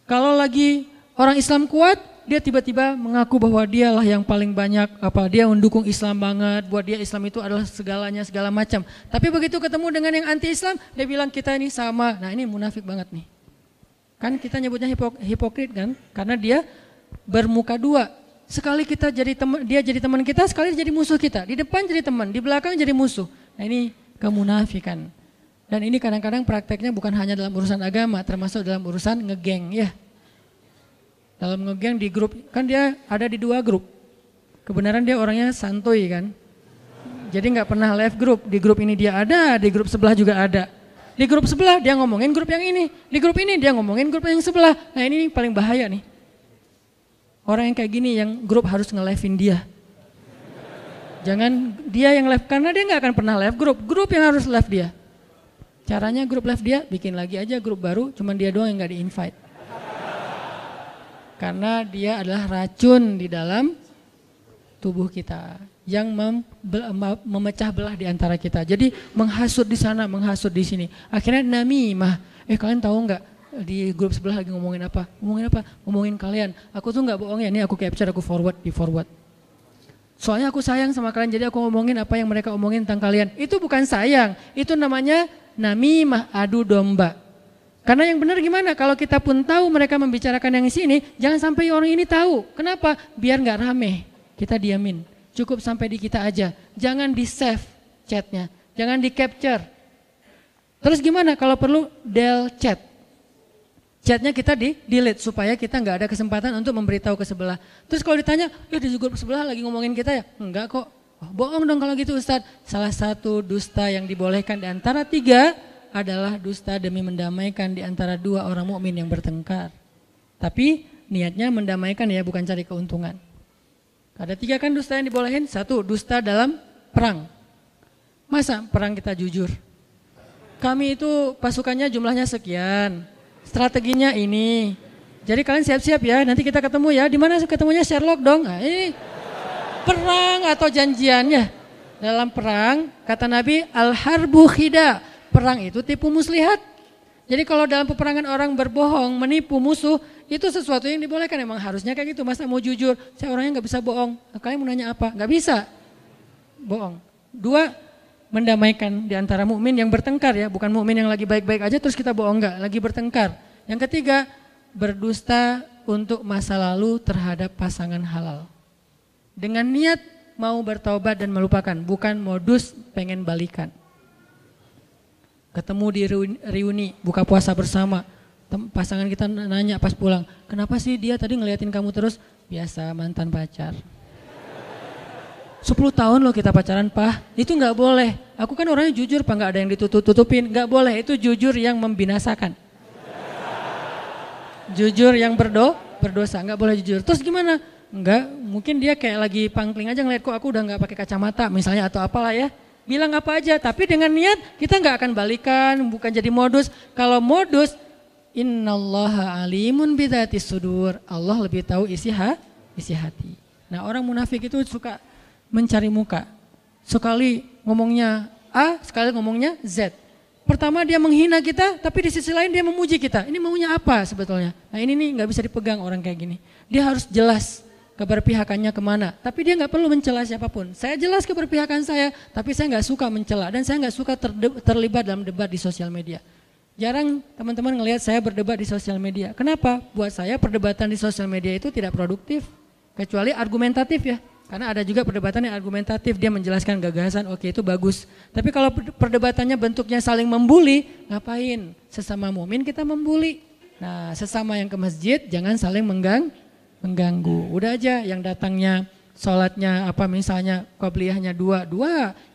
Kalau lagi orang Islam kuat, dia tiba-tiba mengaku bahwa dialah yang paling banyak, dia mendukung Islam banget, buat dia Islam itu adalah segalanya, segala macam. Tapi begitu ketemu dengan yang anti-Islam, dia bilang kita ini sama. Nah, ini munafik banget nih. Kan kita nyebutnya hipokrit kan? Karena dia bermuka dua. Sekali kita jadi teman, dia jadi teman kita, sekali jadi musuh kita. Di depan jadi teman, di belakang jadi musuh. Nah, ini kemunafikan. Dan ini kadang-kadang prakteknya bukan hanya dalam urusan agama, termasuk dalam urusan ngegeng ya. Dalam ngegeng di grup, kan dia ada di 2 grup. Kebenaran dia orangnya santuy kan. Jadi nggak pernah left grup. Di grup ini dia ada, di grup sebelah juga ada. Di grup sebelah dia ngomongin grup yang ini. Di grup ini dia ngomongin grup yang sebelah. Nah, ini paling bahaya nih. Orang yang kayak gini yang grup harus nge-live-in dia. Jangan dia yang live, karena dia nggak akan pernah live grup. Grup yang harus live dia. Caranya grup live dia, bikin lagi aja grup baru, cuman dia doang yang nggak di-invite. Karena dia adalah racun di dalam tubuh kita yang memecah belah di antara kita. Jadi menghasut di sana, menghasut di sini. Akhirnya namimah. Kalian tahu nggak di grup sebelah lagi ngomongin apa? Ngomongin apa? Ngomongin kalian. Aku tuh nggak bohong ya, ini aku capture, aku di forward. Soalnya aku sayang sama kalian, jadi aku ngomongin apa yang mereka omongin tentang kalian. Itu bukan sayang, itu namanya namimah, adu domba. Karena yang benar gimana? Kalau kita pun tahu mereka membicarakan yang sini, jangan sampai orang ini tahu. Kenapa? Biar nggak rame. Kita diamin. cukup sampai di kita aja. Jangan di save chatnya, jangan di capture. Terus gimana kalau perlu delete chat? Chatnya kita di delete supaya kita nggak ada kesempatan untuk memberitahu ke sebelah. Terus kalau ditanya, ya di grup sebelah lagi ngomongin kita ya? Enggak kok. Oh, bohong dong kalau gitu Ustadz. Salah satu dusta yang dibolehkan di antara 3 adalah dusta demi mendamaikan di antara 2 orang mukmin yang bertengkar. Tapi niatnya mendamaikan ya, bukan cari keuntungan. Ada 3 kan dusta yang dibolehin. 1, dusta dalam perang. Masa perang kita jujur? Kami itu pasukannya jumlahnya sekian, strateginya ini. Jadi kalian siap-siap ya, nanti kita ketemu ya. Di mana ketemunya? Sherlock dong. Nah, ini perang atau janjiannya. Dalam perang, kata Nabi, al-harbu khida. Perang itu tipu muslihat. Jadi kalau dalam peperangan orang berbohong, menipu musuh, itu sesuatu yang dibolehkan. Emang harusnya kayak gitu. Masa mau jujur, saya orangnya gak bisa bohong. Kalian mau nanya apa? Gak bisa bohong. 2, mendamaikan di antara mukmin yang bertengkar ya. Bukan mukmin yang lagi baik-baik aja terus kita bohong, enggak. Lagi bertengkar. Yang 3, berdusta untuk masa lalu terhadap pasangan halal. Dengan niat mau bertaubat dan melupakan. Bukan modus pengen balikan. Ketemu di reuni, buka puasa bersama. Pasangan kita nanya pas pulang, kenapa sih dia tadi ngeliatin kamu terus? Biasa mantan pacar. 10 tahun loh kita pacaran, Pak. Itu gak boleh. Aku kan orangnya jujur, Pak, gak ada yang ditutup-tutupin. Gak boleh, itu jujur yang membinasakan. Jujur yang berdosa, gak boleh jujur. Terus gimana? Enggak, mungkin dia kayak lagi pangkling aja ngeliat kok aku udah gak pakai kacamata misalnya atau apalah ya. Bilang apa aja, tapi dengan niat kita nggak akan balikan, bukan jadi modus. Kalau modus, innallaha alimun bidzatis sudur. Allah lebih tahu isi hati. Nah, orang munafik itu suka mencari muka. Sekali ngomongnya A, sekali ngomongnya Z. Pertama dia menghina kita, tapi di sisi lain dia memuji kita. Ini maunya apa sebetulnya? Nah, ini nih nggak bisa dipegang orang kayak gini. Dia harus jelas keberpihakannya kemana, tapi dia nggak perlu mencela siapapun. Saya jelas keberpihakan saya, tapi saya nggak suka mencela dan saya nggak suka terlibat dalam debat di sosial media. Jarang teman-teman ngelihat saya berdebat di sosial media. Kenapa? Buat saya perdebatan di sosial media itu tidak produktif, kecuali argumentatif ya. Karena ada juga perdebatan yang argumentatif, dia menjelaskan gagasan, oke itu bagus. Tapi kalau perdebatannya bentuknya saling membuli, ngapain? Sesama mukmin kita membuli. Nah, sesama yang ke masjid jangan saling mengganggu. Udah aja yang datangnya sholatnya apa misalnya qobliyahnya 2,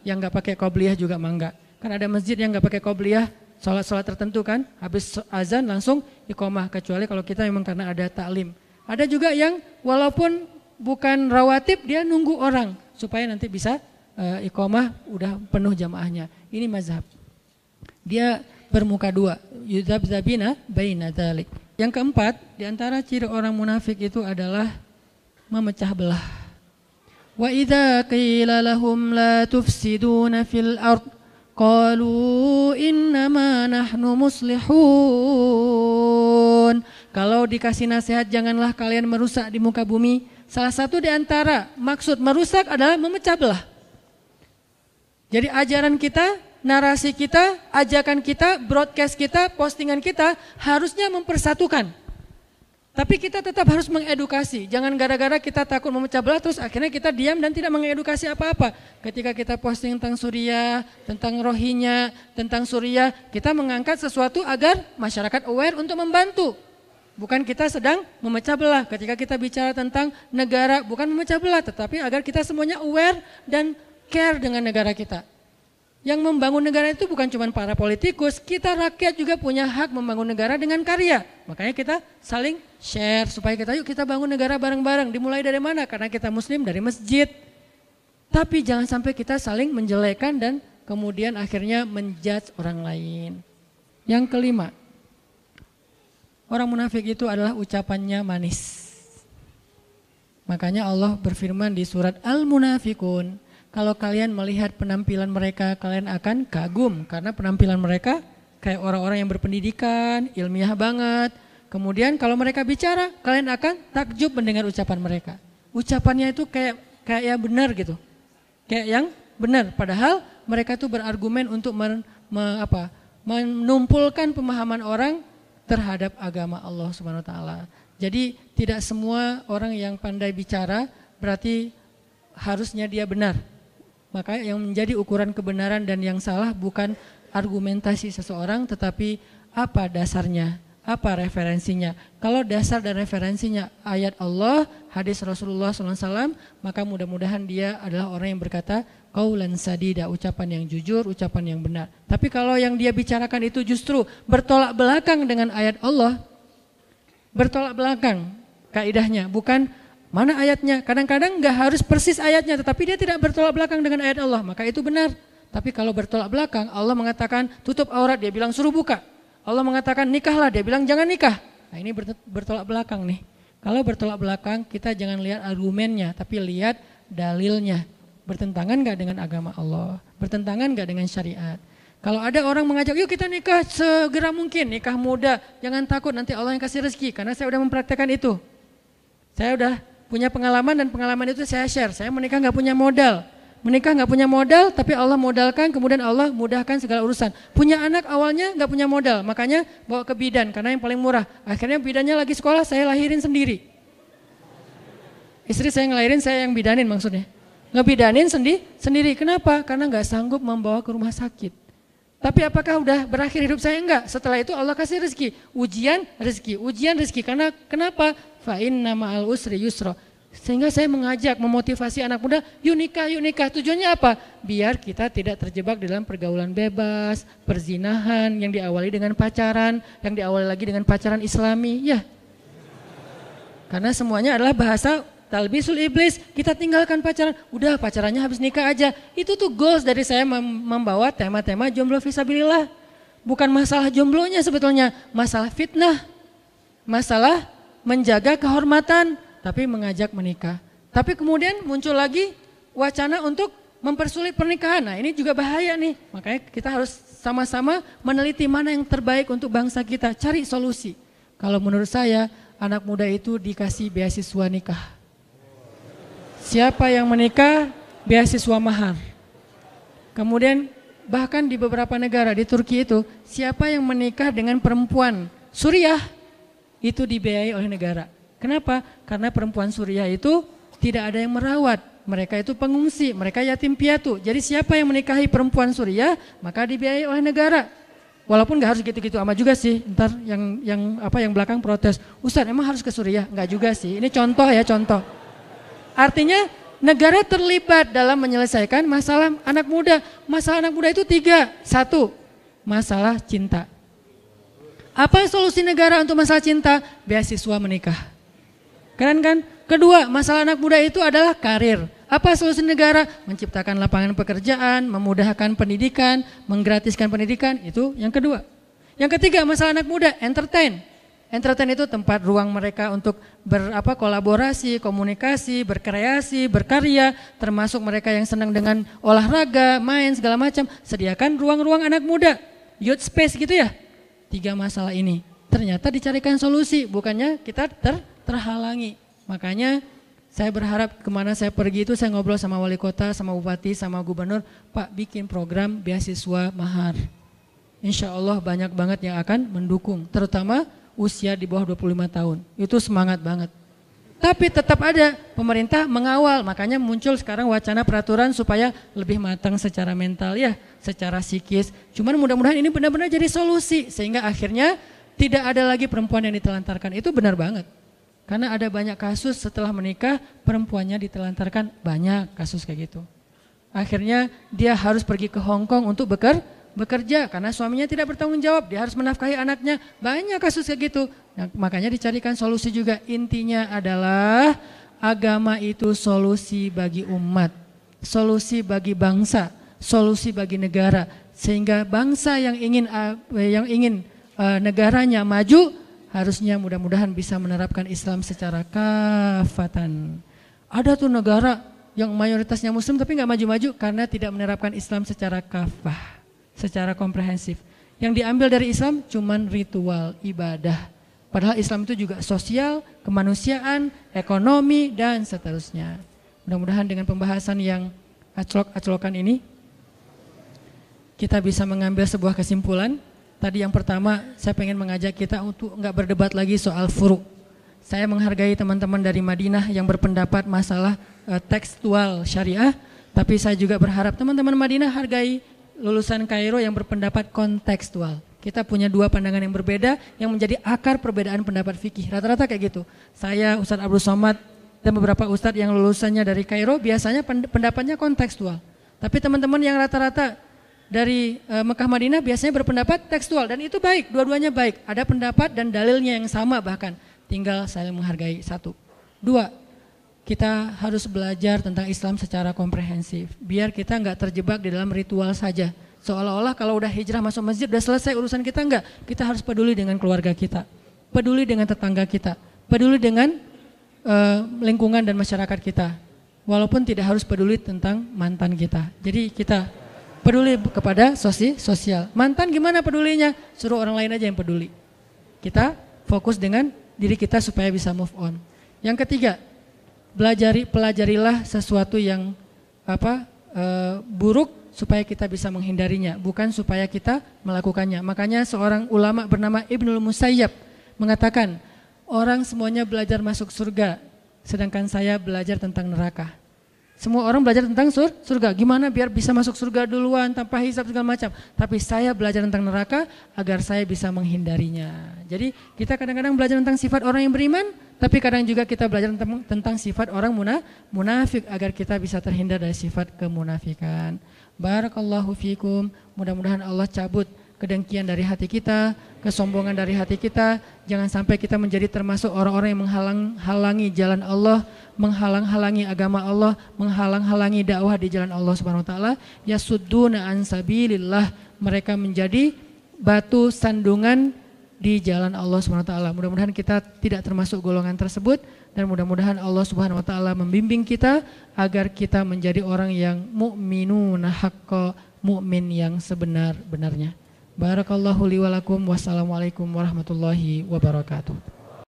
yang nggak pakai qobliyah juga mangga. Kan ada masjid yang nggak pakai qobliyah, sholat tertentu kan, habis azan langsung iqomah, kecuali kalau kita memang karena ada taklim. Ada juga yang walaupun bukan rawatib dia nunggu orang supaya nanti bisa iqomah udah penuh jamaahnya. Ini mazhab. Dia bermuka 2, yudzabzabina baina dzalik. Yang keempat, di antara ciri orang munafik itu adalah memecah belah. Wa idza qila lahum la tufsiduna fil ard qalu innama nahnu muslihun. Kalau dikasih nasihat janganlah kalian merusak di muka bumi, salah satu di antara maksud merusak adalah memecah belah. Jadi ajaran kita, narasi kita, ajakan kita, broadcast kita, postingan kita harusnya mempersatukan. Tapi kita tetap harus mengedukasi. Jangan gara-gara kita takut memecah belah terus akhirnya kita diam dan tidak mengedukasi apa-apa. Ketika kita posting tentang Suriah, tentang Rohingya, tentang Suriah, kita mengangkat sesuatu agar masyarakat aware untuk membantu. Bukan kita sedang memecah belah. Ketika kita bicara tentang negara, bukan memecah belah, tetapi agar kita semuanya aware dan care dengan negara kita. Yang membangun negara itu bukan cuma para politikus, kita rakyat juga punya hak membangun negara dengan karya. Makanya kita saling share supaya yuk kita bangun negara bareng-bareng. Dimulai dari mana? Karena kita muslim dari masjid. Tapi jangan sampai kita saling menjelekan dan kemudian akhirnya menjudge orang lain. Yang kelima, orang munafik itu adalah ucapannya manis. Makanya Allah berfirman di surat Al-Munafikun, kalau kalian melihat penampilan mereka, kalian akan kagum. Karena penampilan mereka kayak orang-orang yang berpendidikan, ilmiah banget. Kemudian kalau mereka bicara, kalian akan takjub mendengar ucapan mereka. Ucapannya itu kayak yang benar gitu. Kayak yang benar. Padahal mereka itu berargumen untuk menumpulkan pemahaman orang terhadap agama Allah SWT. Jadi tidak semua orang yang pandai bicara berarti harusnya dia benar. Maka yang menjadi ukuran kebenaran dan yang salah bukan argumentasi seseorang, tetapi apa dasarnya, apa referensinya. Kalau dasar dan referensinya ayat Allah, hadis Rasulullah SAW, maka mudah-mudahan dia adalah orang yang berkata qaulan sadida, ucapan yang jujur, ucapan yang benar. Tapi kalau yang dia bicarakan itu justru bertolak belakang dengan ayat Allah, bertolak belakang kaidahnya, bukan mana ayatnya. Kadang-kadang nggak harus persis ayatnya, tetapi dia tidak bertolak belakang dengan ayat Allah, maka itu benar. Tapi kalau bertolak belakang, Allah mengatakan tutup aurat, dia bilang suruh buka. Allah mengatakan nikahlah, dia bilang jangan nikah. Nah ini bertolak belakang nih. Kalau bertolak belakang, kita jangan lihat argumennya, tapi lihat dalilnya. Bertentangan gak dengan agama Allah? Bertentangan gak dengan syariat? Kalau ada orang mengajak, yuk kita nikah segera mungkin, nikah muda. Jangan takut, nanti Allah yang kasih rezeki. Karena saya udah mempraktekkan itu. Saya udah punya pengalaman dan pengalaman itu saya share. Saya menikah gak punya modal. Menikah gak punya modal, tapi Allah modalkan, kemudian Allah mudahkan segala urusan. Punya anak awalnya gak punya modal, makanya bawa ke bidan, karena yang paling murah. Akhirnya bidannya lagi sekolah, saya lahirin sendiri. Istri saya ngelahirin, saya yang bidanin maksudnya. Ngebidanin sendiri, kenapa? Karena gak sanggup membawa ke rumah sakit. Tapi apakah udah berakhir hidup saya? Enggak, setelah itu Allah kasih rezeki. Ujian rezeki, karena kenapa? Fa inna ma'al usri yusra. Sehingga saya mengajak, memotivasi anak muda, yuk nikah. Tujuannya apa? Biar kita tidak terjebak dalam pergaulan bebas, perzinahan yang diawali dengan pacaran, yang diawali lagi dengan pacaran Islami. Ya, karena semuanya adalah bahasa talbisul iblis. Kita tinggalkan pacaran, udah pacarannya habis nikah aja. Itu tuh goals dari saya membawa tema-tema jomblo fisabilillah. Bukan masalah jomblonya sebetulnya, masalah fitnah, masalah menjaga kehormatan, tapi mengajak menikah. Tapi kemudian muncul lagi wacana untuk mempersulit pernikahan. Nah ini juga bahaya nih. Makanya kita harus sama-sama meneliti mana yang terbaik untuk bangsa kita. Cari solusi. Kalau menurut saya anak muda itu dikasih beasiswa nikah. Siapa yang menikah beasiswa mahar. Kemudian bahkan di beberapa negara di Turki itu siapa yang menikah dengan perempuan Suriah itu dibiayai oleh negara. Kenapa? Karena perempuan Suriah itu tidak ada yang merawat. Mereka itu pengungsi, mereka yatim piatu. Jadi siapa yang menikahi perempuan Suriah, maka dibiayai oleh negara. Walaupun gak harus gitu-gitu amat juga sih. Ntar yang belakang protes, Ustaz emang harus ke Suriah? Enggak juga sih. Ini contoh ya, contoh. Artinya negara terlibat dalam menyelesaikan masalah anak muda. Masalah anak muda itu 3. 1, masalah cinta. Apa solusi negara untuk masalah cinta? Beasiswa menikah. Keren kan? Kedua, masalah anak muda itu adalah karir. Apa solusi negara? Menciptakan lapangan pekerjaan, memudahkan pendidikan, menggratiskan pendidikan, itu yang kedua. Yang ketiga, masalah anak muda, entertain. Entertain itu tempat ruang mereka untuk kolaborasi, komunikasi, berkreasi, berkarya, termasuk mereka yang senang dengan olahraga, main segala macam. Sediakan ruang-ruang anak muda, youth space gitu ya. 3 masalah ini. Ternyata dicarikan solusi, bukannya kita terhalangi. Makanya saya berharap kemana saya pergi itu saya ngobrol sama wali kota, sama bupati, sama gubernur, Pak bikin program beasiswa mahar. Insya Allah banyak banget yang akan mendukung, terutama usia di bawah 25 tahun. Itu semangat banget. Tapi tetap ada pemerintah mengawal, makanya muncul sekarang wacana peraturan supaya lebih matang secara mental ya, secara psikis. Cuman mudah-mudahan ini benar-benar jadi solusi sehingga akhirnya tidak ada lagi perempuan yang ditelantarkan. Itu benar banget. Karena ada banyak kasus setelah menikah perempuannya ditelantarkan, banyak kasus kayak gitu. Akhirnya dia harus pergi ke Hong Kong untuk bekerja karena suaminya tidak bertanggung jawab, dia harus menafkahi anaknya. Banyak kasus kayak gitu. Nah, makanya dicarikan solusi juga. Intinya adalah agama itu solusi bagi umat, solusi bagi bangsa, solusi bagi negara. Sehingga bangsa yang ingin negaranya maju harusnya mudah-mudahan bisa menerapkan Islam secara kafatan. Ada tuh negara yang mayoritasnya muslim tapi gak maju-maju karena tidak menerapkan Islam secara kafah, secara komprehensif. Yang diambil dari Islam cuman ritual, ibadah. Padahal Islam itu juga sosial, kemanusiaan, ekonomi, dan seterusnya. Mudah-mudahan dengan pembahasan yang aclok-aclokan ini kita bisa mengambil sebuah kesimpulan. Tadi yang pertama saya pengen mengajak kita untuk enggak berdebat lagi soal furu. Saya menghargai teman-teman dari Madinah yang berpendapat masalah tekstual syariah, tapi saya juga berharap teman-teman Madinah hargai lulusan Kairo yang berpendapat kontekstual. Kita punya dua pandangan yang berbeda yang menjadi akar perbedaan pendapat fikih. Rata-rata kayak gitu. Saya, Ustadz Abdul Somad, dan beberapa ustadz yang lulusannya dari Kairo biasanya pendapatnya kontekstual. Tapi teman-teman yang rata-rata dari Mekah Madinah biasanya berpendapat tekstual, dan itu baik, dua-duanya baik. Ada pendapat dan dalilnya yang sama bahkan. Tinggal saya menghargai satu. Dua, kita harus belajar tentang Islam secara komprehensif. Biar kita nggak terjebak di dalam ritual saja. Seolah-olah kalau udah hijrah masuk masjid udah selesai urusan kita, enggak. Kita harus peduli dengan keluarga kita, peduli dengan tetangga kita, peduli dengan lingkungan dan masyarakat kita. Walaupun tidak harus peduli tentang mantan kita. Jadi kita peduli kepada sosial. Mantan gimana pedulinya? Suruh orang lain aja yang peduli. Kita fokus dengan diri kita supaya bisa move on. Yang ketiga, pelajarilah sesuatu yang buruk supaya kita bisa menghindarinya, bukan supaya kita melakukannya. Makanya seorang ulama bernama Ibnul Musayyab mengatakan, orang semuanya belajar masuk surga, sedangkan saya belajar tentang neraka. Semua orang belajar tentang surga, gimana biar bisa masuk surga duluan tanpa hisab segala macam. Tapi saya belajar tentang neraka agar saya bisa menghindarinya. Jadi kita kadang-kadang belajar tentang sifat orang yang beriman, tapi kadang juga kita belajar tentang sifat orang munafik agar kita bisa terhindar dari sifat kemunafikan. Barakallahu fikum, mudah-mudahan Allah cabut kedengkian dari hati kita, kesombongan dari hati kita. Jangan sampai kita menjadi termasuk orang-orang yang menghalang-halangi jalan Allah, menghalang-halangi agama Allah, menghalang-halangi dakwah di jalan Allah Subhanahu wa taala. Yasudduna an sabilillah, mereka menjadi batu sandungan di jalan Allah Subhanahu wa taala. Mudah-mudahan kita tidak termasuk golongan tersebut, dan mudah-mudahan Allah Subhanahu wa taala membimbing kita agar kita menjadi orang yang mukminuna haqqa, mukmin yang sebenar-benarnya. Barakallahu li wa lakum, wassalamualaikum warahmatullahi wabarakatuh.